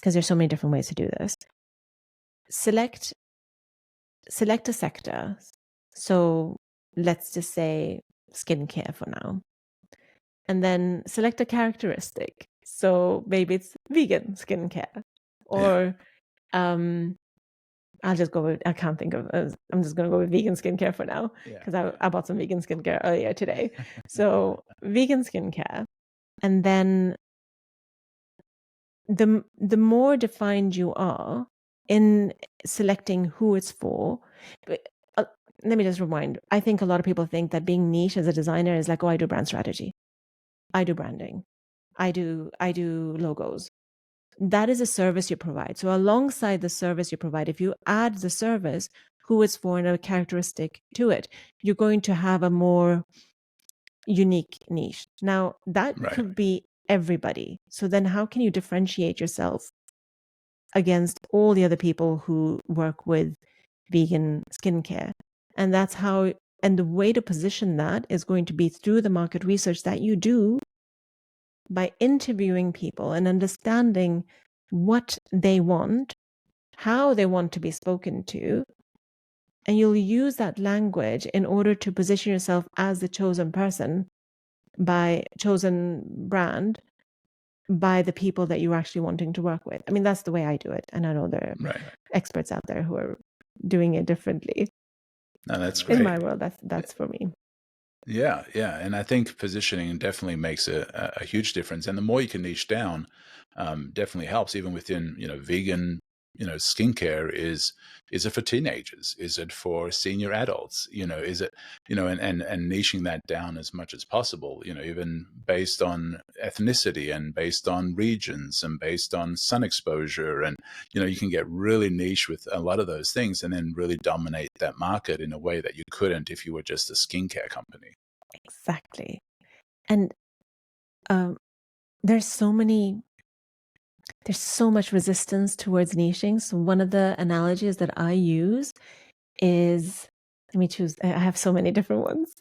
because there's so many different ways to do this. Select a sector. So let's just say skincare for now. And then select a characteristic. So maybe it's vegan skincare. Or I'll just go with, I can't think of, I'm just going to go with vegan skincare for now because I bought some vegan skincare earlier today. So vegan skincare. And then the more defined you are in selecting who it's for, let me just rewind. I think a lot of people think that being niche as a designer is like, oh, I do brand strategy. I do branding. I do logos. That is a service you provide. So alongside the service you provide, if you add the service, who it's for and a characteristic to it, you're going to have a more unique niche. Now, that could be everybody. So then how can you differentiate yourself against all the other people who work with vegan skincare? And that's how And the way to position that is going to be through the market research that you do by interviewing people and understanding what they want, how they want to be spoken to. And you'll use that language in order to position yourself as the chosen person by chosen brand by the people that you're actually wanting to work with. I mean, that's the way I do it. And I know there are experts out there who are doing it differently. No, that's great. In my world, that's for me. Yeah. And I think positioning definitely makes a huge difference. And the more you can niche down, definitely helps. Even within, vegan, skincare is it for teenagers? Is it for senior adults? Is it, and niching that down as much as possible, even based on ethnicity and based on regions and based on sun exposure. And, you can get really niche with a lot of those things and then really dominate that market in a way that you couldn't if you were just a skincare company. Exactly. And there's so much resistance towards niching. So one of the analogies that I use is, let me choose, I have so many different ones.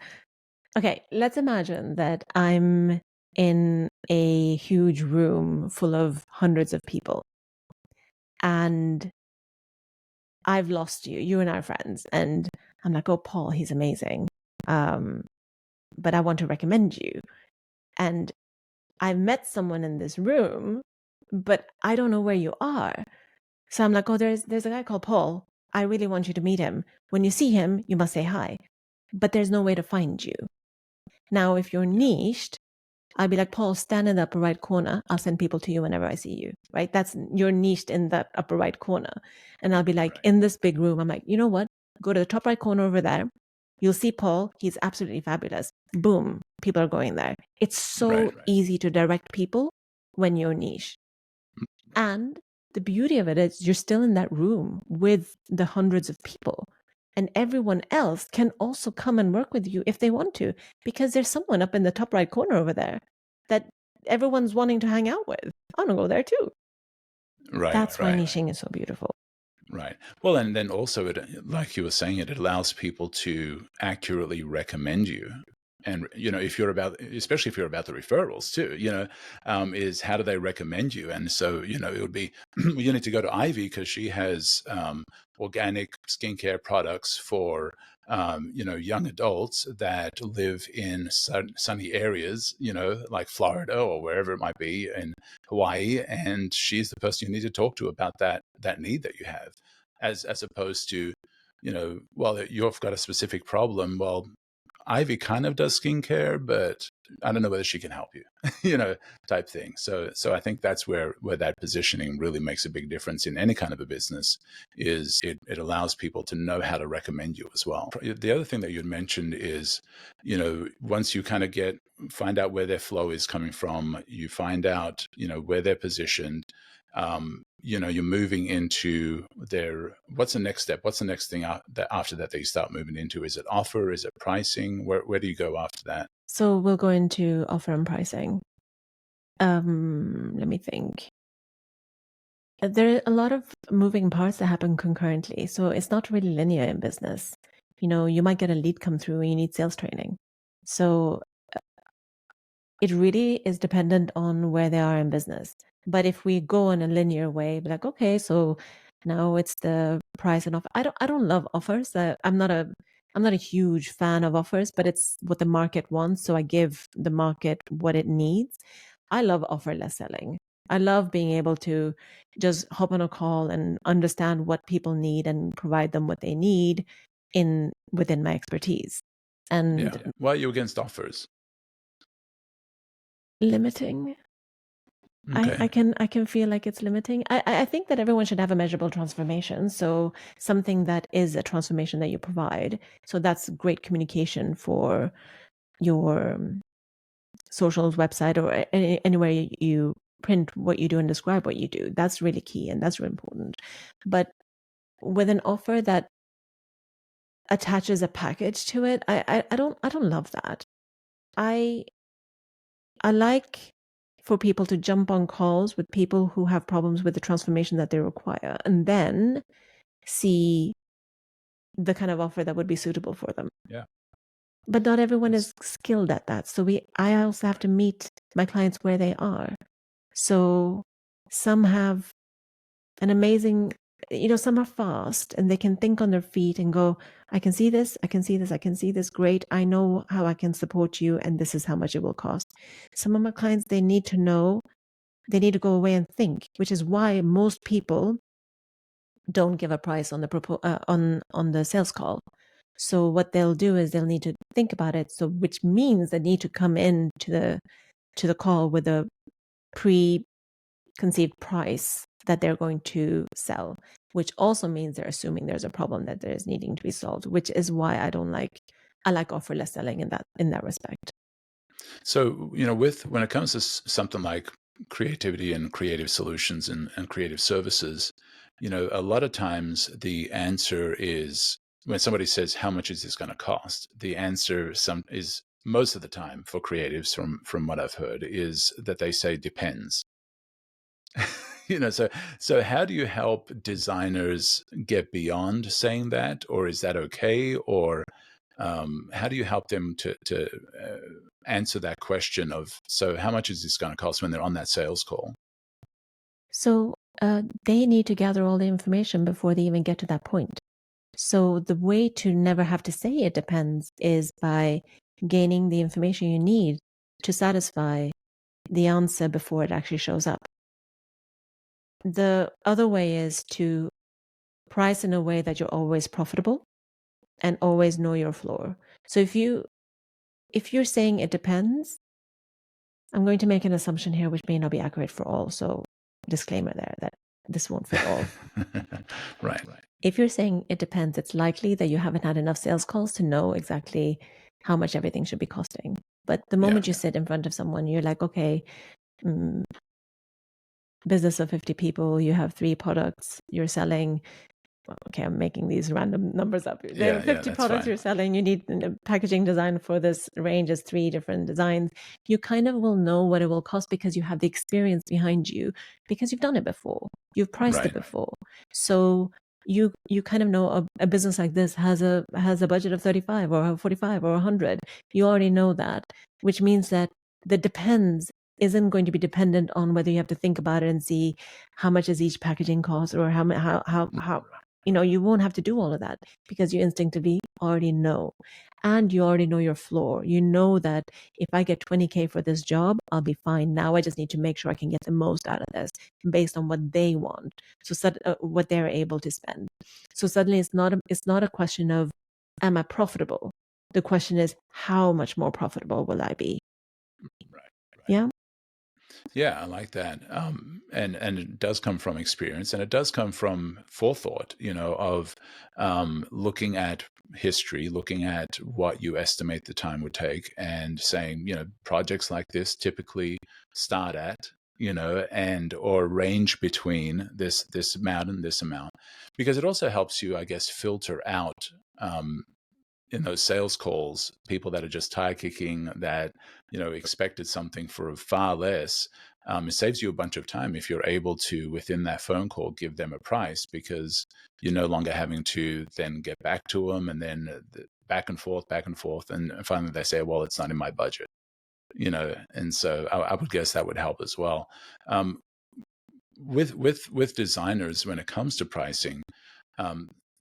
Okay, let's imagine that I'm in a huge room full of hundreds of people and I've lost you. You and I are friends. And I'm like, oh, Paul, he's amazing. But I want to recommend you. And I've met someone in this room, but I don't know where you are. So I'm like, oh, there's a guy called Paul. I really want you to meet him. When you see him, you must say hi. But there's no way to find you. Now, if you're niched, I'd be like, Paul, stand in the upper right corner. I'll send people to you whenever I see you, right? You're niched in that upper right corner. And I'll be like, in this big room, I'm like, you know what? Go to the top right corner over there. You'll see Paul. He's absolutely fabulous. Boom. People are going there. It's so easy to direct people when you're niche. And the beauty of it is you're still in that room with the hundreds of people. And everyone else can also come and work with you if they want to, because there's someone up in the top right corner over there that everyone's wanting to hang out with. I want to go there too. That's why niching is so beautiful. Right. Well, and then also, it, like you were saying, it allows people to accurately recommend you. And, if you're especially if you're about the referrals too, is how do they recommend you? And so, it would be, you need to go to Ivy because she has organic skincare products for, young adults that live in sunny areas, like Florida or wherever it might be in Hawaii. And she's the person you need to talk to about that need that you have, as opposed to, well, you've got a specific problem. Well, Ivy kind of does skincare, but I don't know whether she can help you, type thing. So I think that's where that positioning really makes a big difference in any kind of a business. Is it allows people to know how to recommend you as well. The other thing that you'd mentioned is, once you kind of find out where their flow is coming from, you find out, where they're positioned. You're moving into what's the next step? What's the next thing after that you start moving into? Is it offer? Is it pricing? Where do you go after that? So we'll go into offer and pricing. Let me think. There are a lot of moving parts that happen concurrently. So it's not really linear in business. You might get a lead come through and you need sales training. So it really is dependent on where they are in business. But if we go in a linear way, be like, okay, so now it's the price and offer. I don't love offers. I'm not a huge fan of offers, but it's what the market wants. So I give the market what it needs. I love offerless selling. I love being able to just hop on a call and understand what people need and provide them what they need within my expertise. And why are you against offers? Limiting. Okay. I can feel like it's limiting. I think that everyone should have a measurable transformation. So something that is a transformation that you provide. So that's great communication for your socials, website, or anywhere you print what you do and describe what you do. That's really key and that's really important. But with an offer that attaches a package to it, I don't love that. I like for people to jump on calls with people who have problems with the transformation that they require and then see the kind of offer that would be suitable for them. Yeah. But not everyone is skilled at that. So I also have to meet my clients where they are. So some have an amazing, some are fast and they can think on their feet and go, I can see this, I can see this, I can see this. Great. I know how I can support you, and this is how much it will cost. Some of my clients, they need to know, they need to go away and think, which is why most people don't give a price on the on the sales call. So what they'll do is they'll need to think about it. So which means they need to come in to the call with a preconceived price that they're going to sell, which also means they're assuming there's a problem that there is needing to be solved, which is why I like offerless selling in that respect. So, when it comes to something like creativity and creative solutions and creative services, a lot of times the answer is, when somebody says, how much is this going to cost? The answer is most of the time for creatives, from what I've heard, is that they say depends. So how do you help designers get beyond saying that, or is that okay? Or how do you help them to answer that question of, so how much is this going to cost, when they're on that sales call? So they need to gather all the information before they even get to that point. So the way to never have to say it depends is by gaining the information you need to satisfy the answer before it actually shows up. The other way is to price in a way that you're always profitable and always know your floor. So if you're saying it depends, I'm going to make an assumption here which may not be accurate for all. So disclaimer there that this won't fit all. Right. If you're saying it depends, it's likely that you haven't had enough sales calls to know exactly how much everything should be costing. But the moment you sit in front of someone, you're like, okay, business of 50 people, you have 3 products you're selling. Okay, I'm making these random numbers up. There are 50 products you're selling. You need packaging design for this range is 3 different designs. You kind of will know what it will cost because you have the experience behind you, because you've done it before. You've priced it before. So you kind of know a business like this has a budget of 35 or 45 or 100. You already know that, which means that the depends isn't going to be dependent on whether you have to think about it and see how much is each packaging cost, or how you won't have to do all of that because you instinctively already know. And you already know your floor. You know that if I get 20K for this job, I'll be fine. Now I just need to make sure I can get the most out of this based on what they want. So what they're able to spend. So suddenly it's not a question of, am I profitable? The question is, how much more profitable will I be? Right. Yeah. Yeah, I like that. And it does come from experience, and it does come from forethought, of looking at history, looking at what you estimate the time would take, and saying, projects like this typically start at, and or range between this amount and this amount, because it also helps you, I guess, filter out in those sales calls, people that are just tire kicking, that expected something for far less. It saves you a bunch of time if you're able to, within that phone call, give them a price, because you're no longer having to then get back to them and then back and forth, and finally they say, well, it's not in my budget, and so I would guess that would help as well. With designers, when it comes to pricing,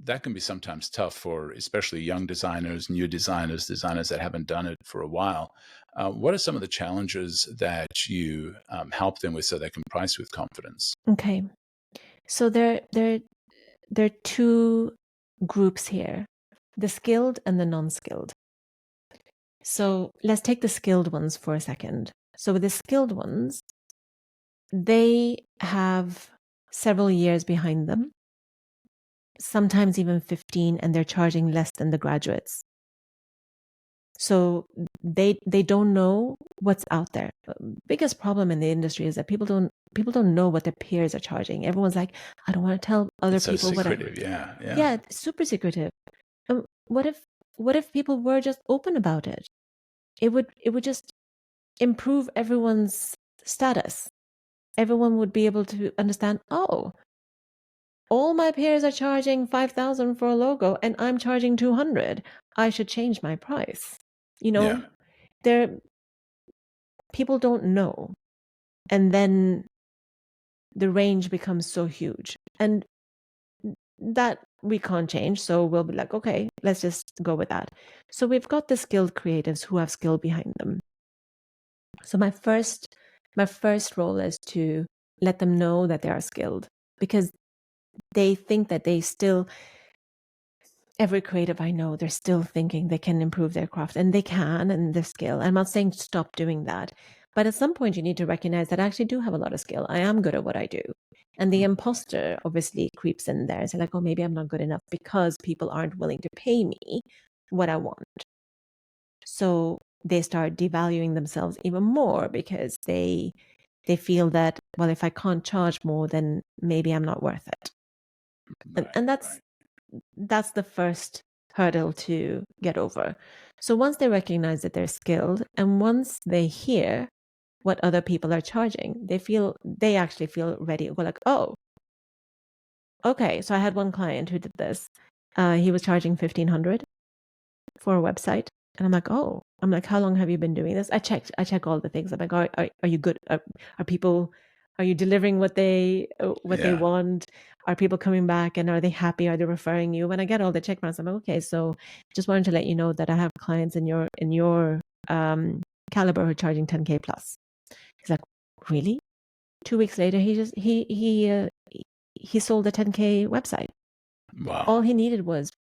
that can be sometimes tough for especially young designers, new designers that haven't done it for a while. What are some of the challenges that you help them with so they can price with confidence? Okay. So there are 2 groups here, the skilled and the non-skilled. So let's take the skilled ones for a second. So with the skilled ones, they have several years behind them, sometimes even 15, and they're charging less than the graduates. So they don't know what's out there. Biggest problem in the industry is that people don't know what their peers are charging. Everyone's like, I don't want to tell other It's people so secretive. what. Yeah, super secretive. What if people were just open about it? It would just improve everyone's status. Everyone would be able to understand, oh, all my peers are charging 5,000 for a logo and I'm charging 200. I should change my price. You know, people don't know. And then the range becomes so huge. And that we can't change. So we'll be like, okay, let's just go with that. So we've got the skilled creatives who have skill behind them. So my first role is to let them know that they are skilled, because they think that every creative I know, they're still thinking they can improve their craft, and they can, and their skill. I'm not saying stop doing that, but at some point you need to recognize that I actually do have a lot of skill. I am good at what I do. And the imposter obviously creeps in there. It's like, oh, maybe I'm not good enough because people aren't willing to pay me what I want. So they start devaluing themselves even more because they feel that, well, if I can't charge more, then maybe I'm not worth it. And that's the first hurdle to get over. So once they recognize that they're skilled, and once they hear what other people are charging, they actually feel ready. We're like, oh, okay. So I had one client who did this. He was charging $1,500 for a website. And I'm like, oh, how long have you been doing this? I check all the things. I'm like, are you good? Are you delivering what they want? Are people coming back, and are they happy? Are they referring you? When I get all the check marks, I'm like, okay, so just wanted to let you know that I have clients in your caliber who are charging 10K plus. He's like, really? 2 weeks later, he sold a 10K website. Wow. All he needed was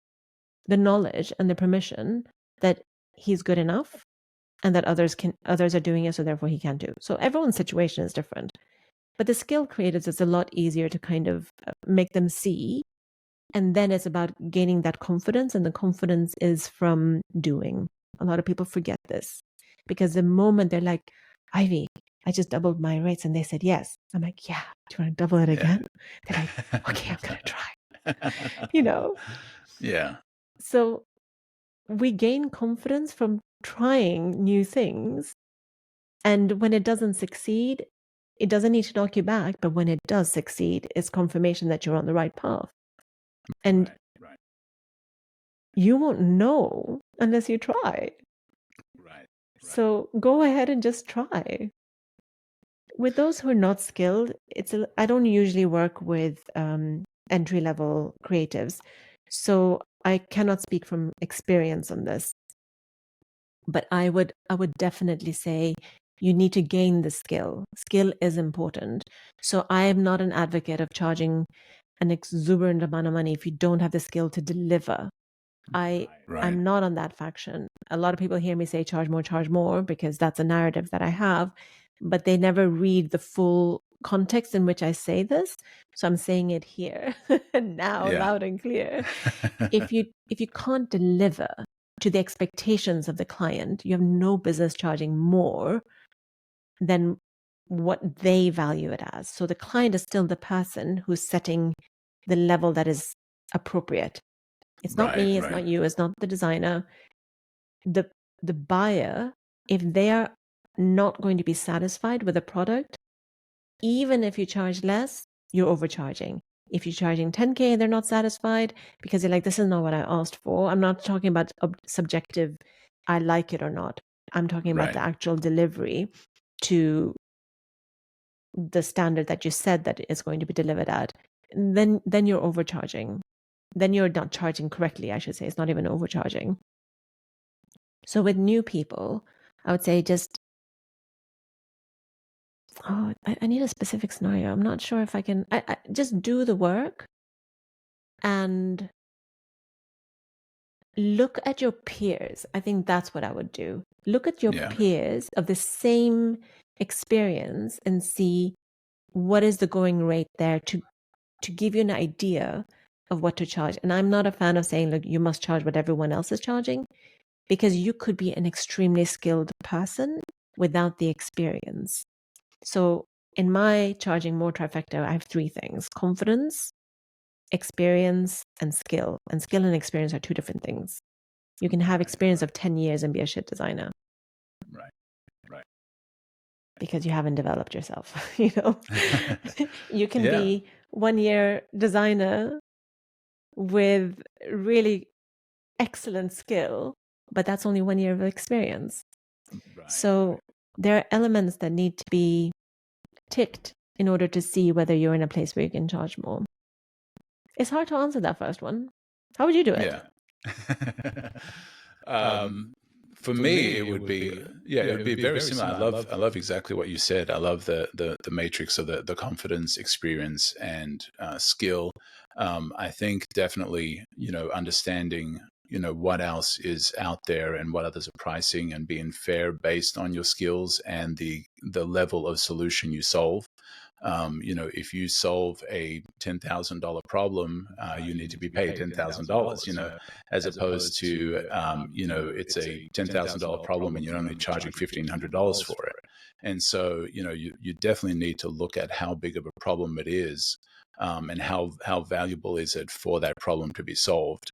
the knowledge and the permission that he's good enough, and that others are doing it, so therefore he can do. So everyone's situation is different. But the skill creatives, it's a lot easier to kind of make them see. And then it's about gaining that confidence. And the confidence is from doing. A lot of people forget this, because the moment they're like, Ivy, I just doubled my rates, and they said yes. I'm like, yeah, do you want to double it again? They're like, okay, I'm going to try. Yeah. So we gain confidence from trying new things. And when it doesn't succeed, it doesn't need to knock you back. But when it does succeed, it's confirmation that you're on the right path. And you won't know unless you try. Right. So go ahead and just try. With those who are not skilled, I don't usually work with entry-level creatives. So I cannot speak from experience on this. But I would definitely say you need to gain the skill. Skill is important. So I am not an advocate of charging an exuberant amount of money if you don't have the skill to deliver. I'm not on that faction. A lot of people hear me say charge more, because that's a narrative that I have, but they never read the full context in which I say this. So I'm saying it here now, loud and clear. If you can't deliver to the expectations of the client, you have no business charging more than what they value it as. So the client is still the person who's setting the level that is appropriate. It's not me, it's not you, it's not the designer. The buyer, if they are not going to be satisfied with the product, even if you charge less, you're overcharging. If you're charging 10K and they're not satisfied because they're like, this is not what I asked for. I'm not talking about subjective, I like it or not. I'm talking about the actual delivery to the standard that you said that it's going to be delivered at. Then you're overcharging. Then you're not charging correctly, I should say. It's not even overcharging. So with new people, I would say I need a specific scenario. I'm not sure if I can. I just do the work and look at your peers. I think that's what I would do. Look at your peers of the same experience and see what is the going rate there to give you an idea of what to charge. And I'm not a fan of saying, look, you must charge what everyone else is charging, because you could be an extremely skilled person without the experience. So in my charging more trifecta, I have 3 things: confidence, experience, and skill. And skill and experience are 2 different things. You can have experience of 10 years and be a shit designer. Right. Because you haven't developed yourself, You can be 1-year designer with really excellent skill, but that's only 1 year of experience. Right. So there are elements that need to be ticked in order to see whether you're in a place where you can charge more. It's hard to answer that first one. How would you do it? Yeah. For me, it would be it would be very similar. I love exactly what you said. I love the matrix of the confidence, experience, and skill. I think definitely, understanding, what else is out there and what others are pricing, and being fair based on your skills and the level of solution you solve. If you solve a $10,000 problem, you need to be paid $10,000, as opposed to, it's a $10,000 problem and you're only charging $1,500 for it. And so, you definitely need to look at how big of a problem it is, and how valuable is it for that problem to be solved,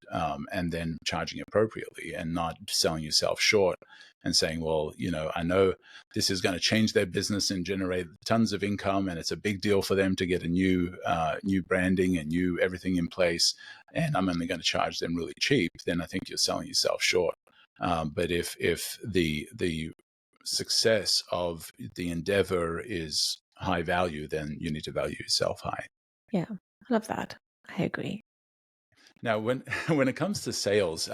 and then charging appropriately and not selling yourself short and saying, well, I know this is going to change their business and generate tons of income, and it's a big deal for them to get a new branding and new everything in place, and I'm only going to charge them really cheap. Then I think you're selling yourself short. But if the success of the endeavor is high value, then you need to value yourself high. Yeah, I love that. I agree. Now, when when it comes to sales,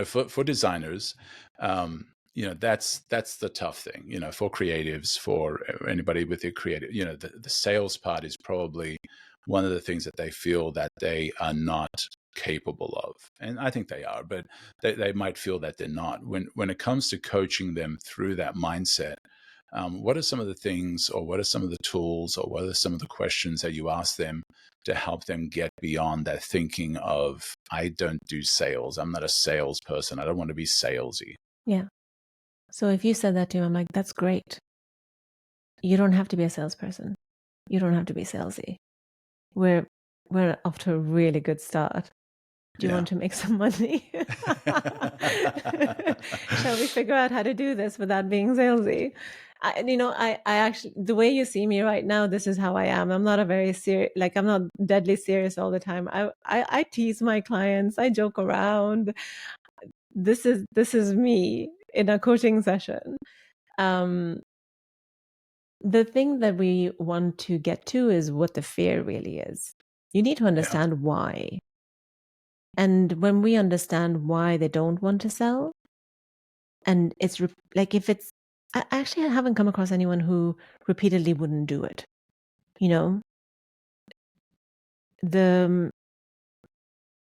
for designers, that's the tough thing. For creatives, for anybody with a creative, the sales part is probably one of the things that they feel that they are not capable of, and I think they are, but they might feel that they're not. When it comes to coaching them through that mindset, what are some of the things, or what are some of the tools, or what are some of the questions that you ask them to help them get beyond that thinking of, I don't do sales, I'm not a salesperson, I don't want to be salesy? Yeah. So if you said that to him, I'm like, that's great. You don't have to be a salesperson. You don't have to be salesy. We're off to a really good start. Do you want to make some money? Shall we figure out how to do this without being salesy? I actually, the way you see me right now, this is how I am. I'm not a very serious, I'm not deadly serious all the time. I tease my clients. I joke around. This is me in a coaching session. The thing that we want to get to is what the fear really is. You need to understand why. And when we understand why they don't want to sell, and it's if it's, I actually haven't come across anyone who repeatedly wouldn't do it. The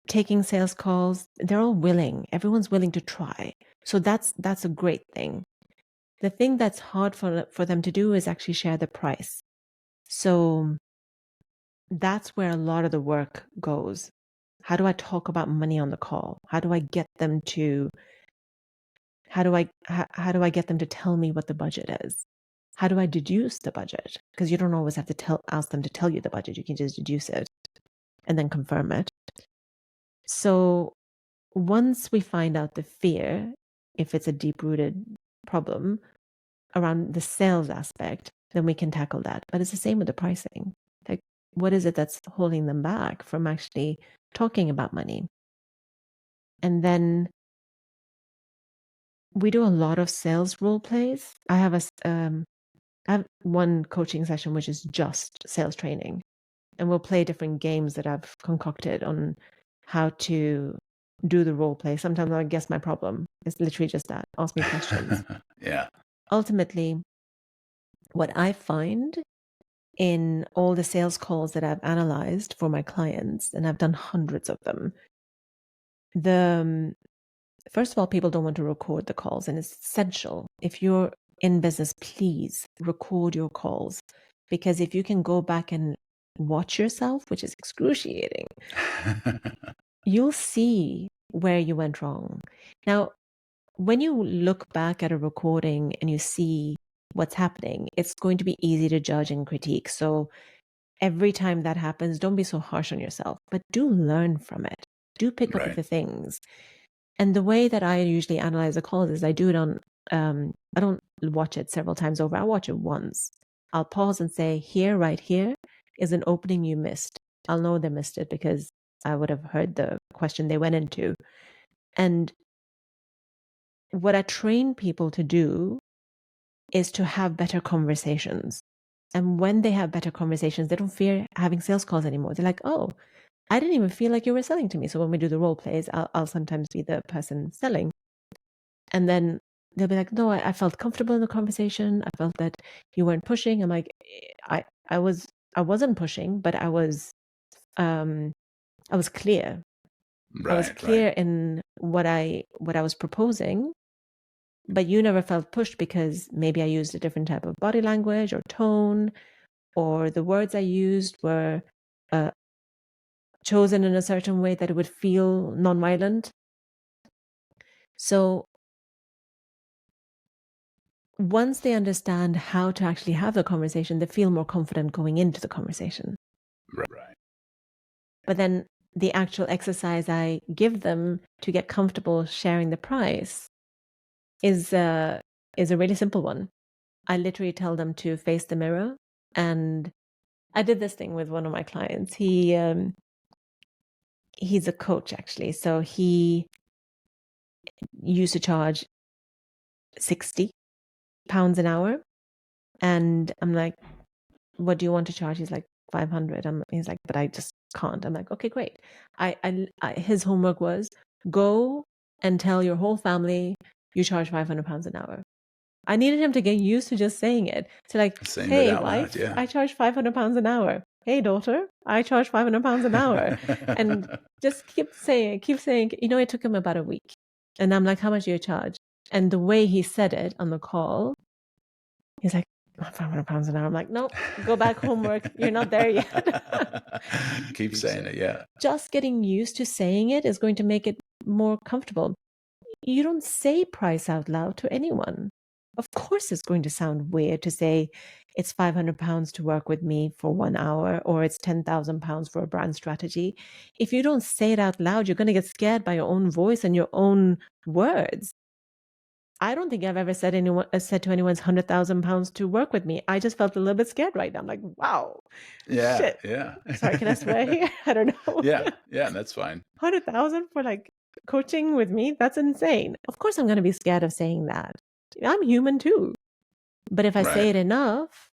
taking sales calls, they're all willing. Everyone's willing to try. So that's a great thing. The thing that's hard for them to do is actually share the price. So that's where a lot of the work goes. How do I talk about money on the call? How do I get them to get them to tell me what the budget is? How do I deduce the budget? Because you don't always have to ask them to tell you the budget. You can just deduce it and then confirm it. So once we find out the fear, if it's a deep-rooted problem around the sales aspect, then we can tackle that. But it's the same with the pricing. Like, what is it that's holding them back from actually talking about money? And then we do a lot of sales role plays. I have one coaching session which is just sales training, and we'll play different games that I've concocted on how to do the role play. Sometimes I guess my problem. It's literally just that. Ask me questions. Yeah. Ultimately, what I find in all the sales calls that I've analyzed for my clients, and I've done hundreds of them, first of all, people don't want to record the calls, and it's essential. If you're in business, please record your calls, because if you can go back and watch yourself, which is excruciating, you'll see where you went wrong. Now, when you look back at a recording and you see what's happening, it's going to be easy to judge and critique. So every time that happens, don't be so harsh on yourself, but do learn from it. Do pick up the things. And the way that I usually analyze a call is I do it on, I don't watch it several times over. I watch it once. I'll pause and say, right here is an opening you missed. I'll know they missed it because I would have heard the question they went into. And what I train people to do is to have better conversations. And when they have better conversations, they don't fear having sales calls anymore. They're like, oh, I didn't even feel like you were selling to me. So when we do the role plays, I'll sometimes be the person selling. And then they'll be like, no, I felt comfortable in the conversation. I felt that you weren't pushing. I'm like, I wasn't pushing, but I was clear. I was clear in what I was proposing, but you never felt pushed because maybe I used a different type of body language or tone, or the words I used were chosen in a certain way that it would feel nonviolent. So once they understand how to actually have the conversation, they feel more confident going into the conversation. Right. But then the actual exercise I give them to get comfortable sharing the price is a really simple one. I literally tell them to face the mirror. And I did this thing with one of my clients. He's a coach, actually. So he used to charge £60 an hour. And I'm like, what do you want to charge? He's like, 500. He's like, but I just can't. I'm like, okay, great. His homework was go and tell your whole family you charge £500 an hour. I needed him to get used to just saying it. So like, hey, wife, I charge £500 an hour. Hey, daughter, I charge £500 an hour. And just keep saying, it took him about a week. And I'm like, how much do you charge? And the way he said it on the call, he's like, £500 an hour. I'm like, no, go back homework. You're not there yet. Keep saying it, yeah. Just getting used to saying it is going to make it more comfortable. You don't say price out loud to anyone. Of course, it's going to sound weird to say it's £500 to work with me for 1 hour, or it's £10,000 for a brand strategy. If you don't say it out loud, you're going to get scared by your own voice and your own words. I don't think I've ever said to anyone it's £100,000 to work with me. I just felt a little bit scared right now. I'm like, wow. Yeah. Shit. Yeah. Sorry, can I swear here? I don't know. Yeah. That's fine. 100,000 for like coaching with me? That's insane. Of course I'm going to be scared of saying that. I'm human too. But if I say it enough,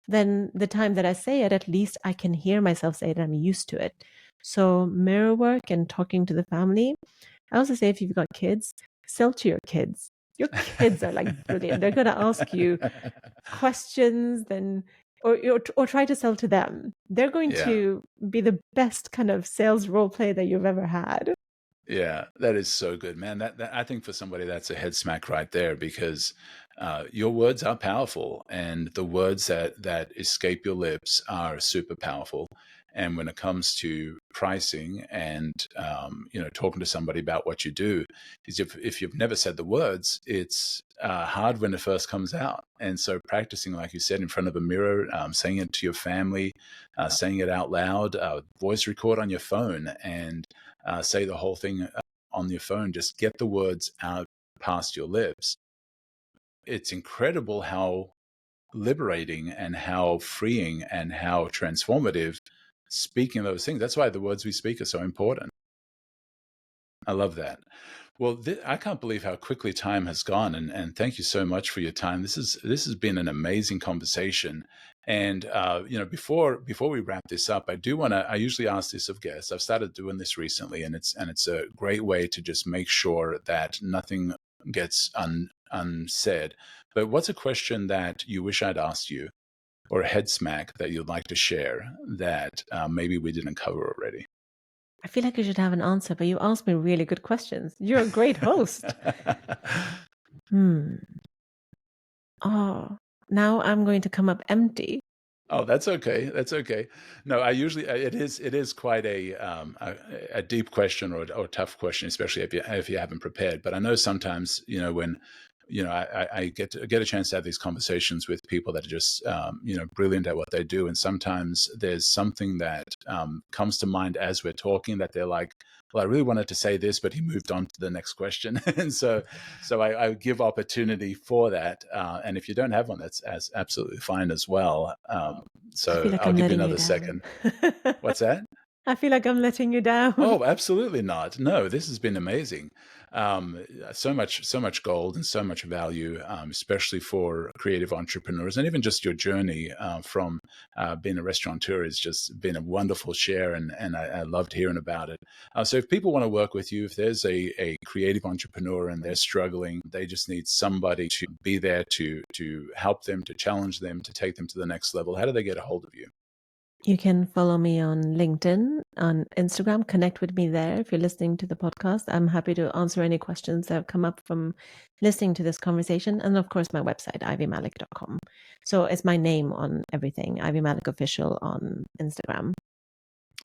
then the time that I say it, at least I can hear myself say it and I'm used to it. So mirror work and talking to the family. I also say if you've got kids, sell to your kids. Your kids are like brilliant. They're going to ask you questions or try to sell to them. They're going to be the best kind of sales role play that you've ever had. Yeah, that is so good, man. That I think for somebody that's a head smack right there, because your words are powerful, and the words that escape your lips are super powerful. And when it comes to pricing and talking to somebody about what you do, is if you've never said the words, it's hard when it first comes out. And so practicing, like you said, in front of a mirror, saying it to your family, saying it out loud, voice record on your phone, and say the whole thing on your phone. Just get the words out past your lips. It's incredible how liberating and how freeing and how transformative speaking those things. That's why the words we speak are so important. I love that. Well, I can't believe how quickly time has gone, and thank you so much for your time. This has been an amazing conversation. And before we wrap this up, I usually ask this of guests. I've started doing this recently, and it's a great way to just make sure that nothing gets unsaid. But what's a question that you wish I'd asked you, or a head smack that you'd like to share that maybe we didn't cover already? I feel like you should have an answer, but you asked me really good questions. You're a great host. Oh, now I'm going to come up empty. Oh, that's okay. That's okay. No, it is quite a deep question or a tough question, especially if you haven't prepared. But I know sometimes, when I get a chance to have these conversations with people that are just brilliant at what they do, and sometimes there's something that comes to mind as we're talking that they're like, well, I really wanted to say this, but he moved on to the next question. And so I give opportunity for that. And if you don't have one, that's absolutely fine as well. So like I'll give you another second. What's that? I feel like I'm letting you down. Oh, absolutely not. No, this has been amazing. So much gold and so much value, especially for creative entrepreneurs, and even just your journey from being a restaurateur has just been a wonderful share, and I loved hearing about it. So, if people want to work with you, if there's a creative entrepreneur and they're struggling, they just need somebody to be there to help them, to challenge them, to take them to the next level. How do they get a hold of you? You can follow me on LinkedIn, on Instagram, connect with me there if you're listening to the podcast. I'm happy to answer any questions that have come up from listening to this conversation. And of course, my website, ivymalik.com. So it's my name on everything, Ivy Malik Official on Instagram.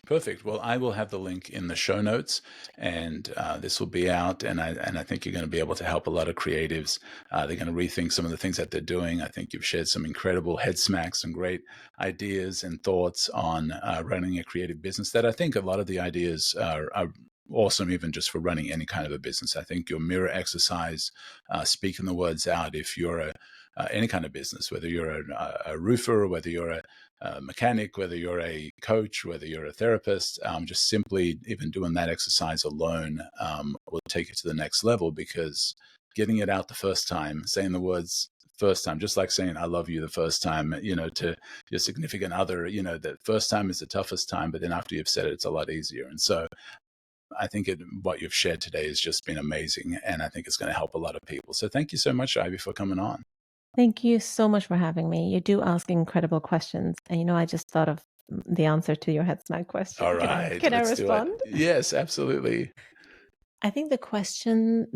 Perfect. Well, I will have the link in the show notes, and this will be out. And I think you're going to be able to help a lot of creatives. They're going to rethink some of the things that they're doing. I think you've shared some incredible head smacks and great ideas and thoughts on running a creative business. That I think a lot of the ideas are awesome, even just for running any kind of a business. I think your mirror exercise, speaking the words out. If you're any kind of business, whether you're a roofer, whether you're a mechanic, whether you're a coach, whether you're a therapist, just simply even doing that exercise alone will take you to the next level, because getting it out the first time, saying the words first time, just like saying I love you the first time, to your significant other, the first time is the toughest time, but then after you've said it, it's a lot easier. And so I think what you've shared today has just been amazing, and I think it's going to help a lot of people. So thank you so much, Ivy, for coming on. Thank you so much for having me. You do ask incredible questions. And, I just thought of the answer to your Headsmack question. All right. Can I let's respond? do it. Yes, absolutely. I think the question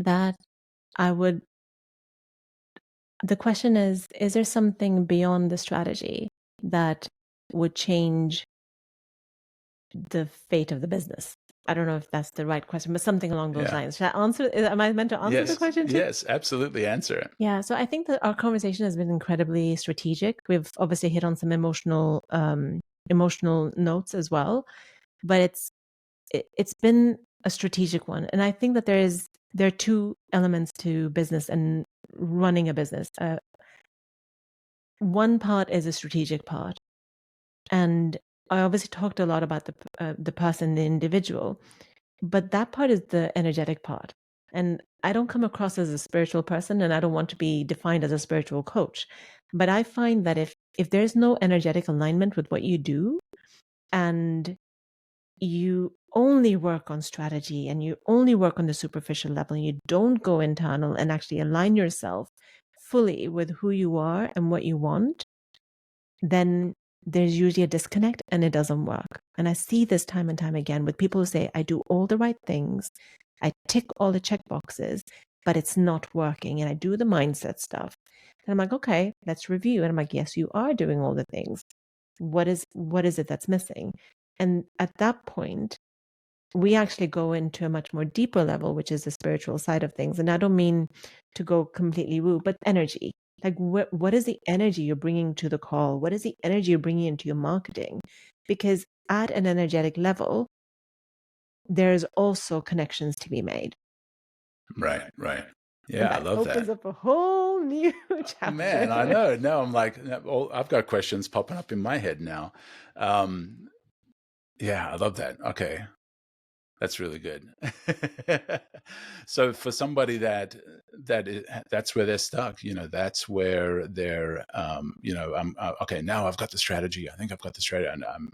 is there something beyond the strategy that would change the fate of the business? I don't know if that's the right question, but something along those lines. Should I answer? Am I meant to answer the question too? Yes, absolutely. Answer it. Yeah. So I think that our conversation has been incredibly strategic. We've obviously hit on some emotional notes as well, but it's been a strategic one. And I think that there are two elements to business and running a business. One part is a strategic part, and I obviously talked a lot about the person, the individual, but that part is the energetic part. And I don't come across as a spiritual person, and I don't want to be defined as a spiritual coach. But I find that if there's no energetic alignment with what you do, and you only work on strategy and you only work on the superficial level, and you don't go internal and actually align yourself fully with who you are and what you want, then there's usually a disconnect and it doesn't work. And I see this time and time again with people who say, I do all the right things, I tick all the check boxes, but it's not working. And I do the mindset stuff. And I'm like, okay, let's review. And I'm like, yes, you are doing all the things. What is it that's missing? And at that point, we actually go into a much more deeper level, which is the spiritual side of things. And I don't mean to go completely woo, but energy. Like, what is the energy you're bringing to the call? What is the energy you're bringing into your marketing? Because at an energetic level, there's also connections to be made. Right. Yeah, I love that. Opens up a whole new chapter. Man, I know. Now I'm like, I've got questions popping up in my head now. Yeah, I love that. Okay. That's really good. So for somebody that's where they're stuck, that's where they're, okay, now I've got the strategy. I think I've got the strategy, and I'm,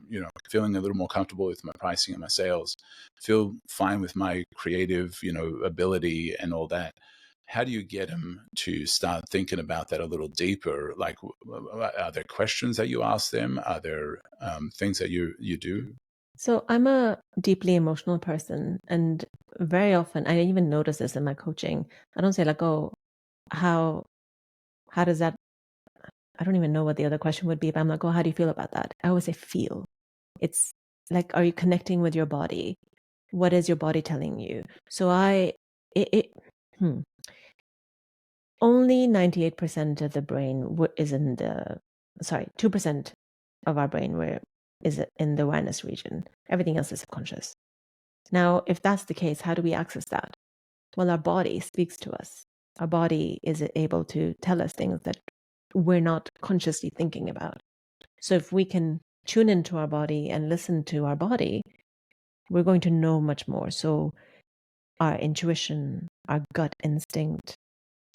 feeling a little more comfortable with my pricing and my sales, feel fine with my creative, ability and all that. How do you get them to start thinking about that a little deeper? Like, are there questions that you ask them? Are there things that you do? So I'm a deeply emotional person, and very often I even notice this in my coaching. I don't say like, oh, how does that, I don't even know what the other question would be, but I'm like, oh, how do you feel about that? I always say feel. It's like, are you connecting with your body? What is your body telling you? So only 98% of the brain is in 2% of our brain is in the awareness region. Everything else is subconscious. Now, if that's the case, how do we access that? Well, our body speaks to us. Our body is able to tell us things that we're not consciously thinking about. So if we can tune into our body and listen to our body, we're going to know much more. So our intuition, our gut instinct,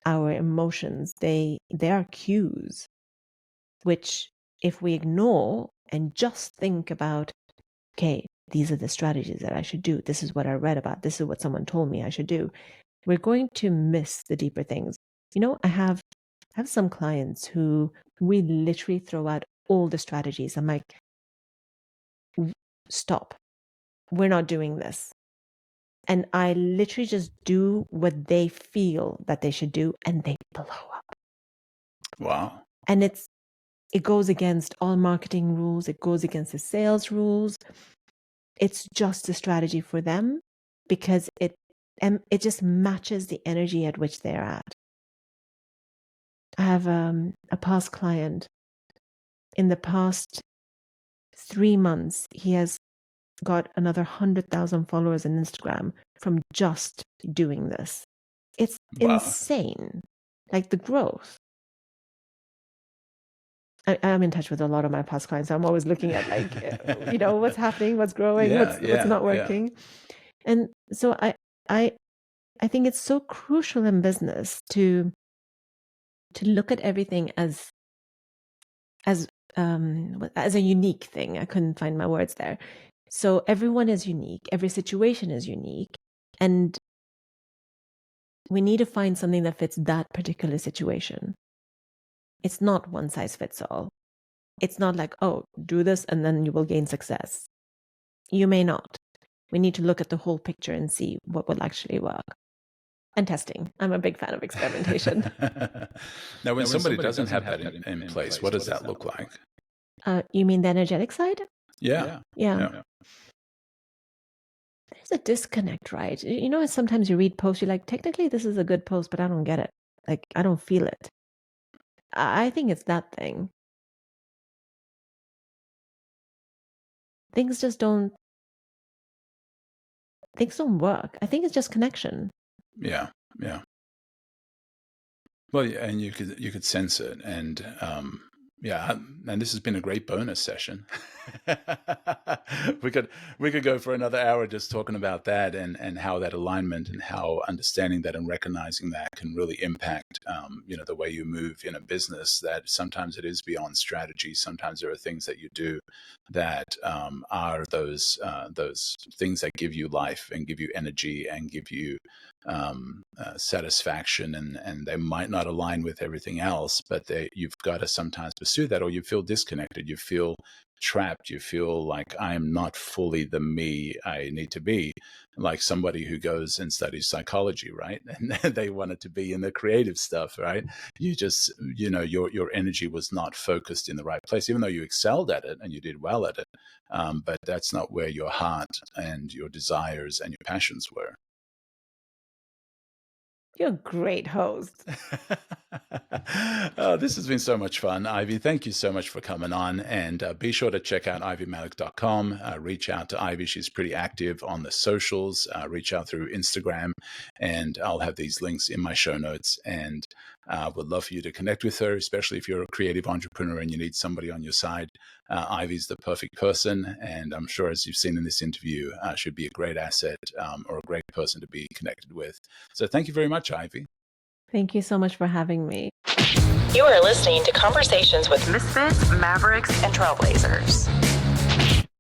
our emotions, they are cues, which if we ignore and just think about, okay, these are the strategies that I should do. This is what I read about. This is what someone told me I should do. We're going to miss the deeper things. I have some clients who we literally throw out all the strategies. I'm like, stop. We're not doing this. And I literally just do what they feel that they should do, and they blow up. Wow. And it goes against all marketing rules. It goes against the sales rules. It's just a strategy for them because it just matches the energy at which they're at. I have a past client. In the past 3 months, he has got another 100,000 followers on Instagram from just doing this. It's insane. Like the growth. I'm in touch with a lot of my past clients. I'm always looking at what's happening, what's growing, what's not working. Yeah. And so I think it's so crucial in business to look at everything as a unique thing. I couldn't find my words there. So everyone is unique. Every situation is unique. And we need to find something that fits that particular situation. It's not one size fits all. It's not like, oh, do this and then you will gain success. You may not. We need to look at the whole picture and see what will actually work. And testing. I'm a big fan of experimentation. Now, when somebody doesn't have that in place, what does that look like? You mean the energetic side? Yeah. There's a disconnect, right? Sometimes you read posts, you're like, technically this is a good post, but I don't get it. Like, I don't feel it. I think it's that thing. Things don't work. I think it's just connection. Yeah. Well, and you could sense it, and and this has been a great bonus session. We could go for another hour just talking about that and how that alignment and how understanding that and recognizing that can really impact the way you move in a business. That sometimes it is beyond strategy. Sometimes there are things that you do that are those things that give you life and give you energy and give you satisfaction, and they might not align with everything else, but you've got to sometimes pursue that, or you feel disconnected, you feel trapped, you feel like I'm not fully the me I need to be, like somebody who goes and studies psychology, right? And they wanted to be in the creative stuff, right? You just, your energy was not focused in the right place, even though you excelled at it and you did well at it. But that's not where your heart and your desires and your passions were. You're a great host. Oh, this has been so much fun, Ivy. Thank you so much for coming on. And be sure to check out ivymalik.com. Reach out to Ivy. She's pretty active on the socials. Reach out through Instagram. And I'll have these links in my show notes. And would love for you to connect with her, especially if you're a creative entrepreneur and you need somebody on your side. Ivy's the perfect person. And I'm sure, as you've seen in this interview, she'd be a great asset or a great person to be connected with. So thank you very much, Ivy. Thank you so much for having me. You are listening to Conversations with Misfits, Mavericks, and Trailblazers.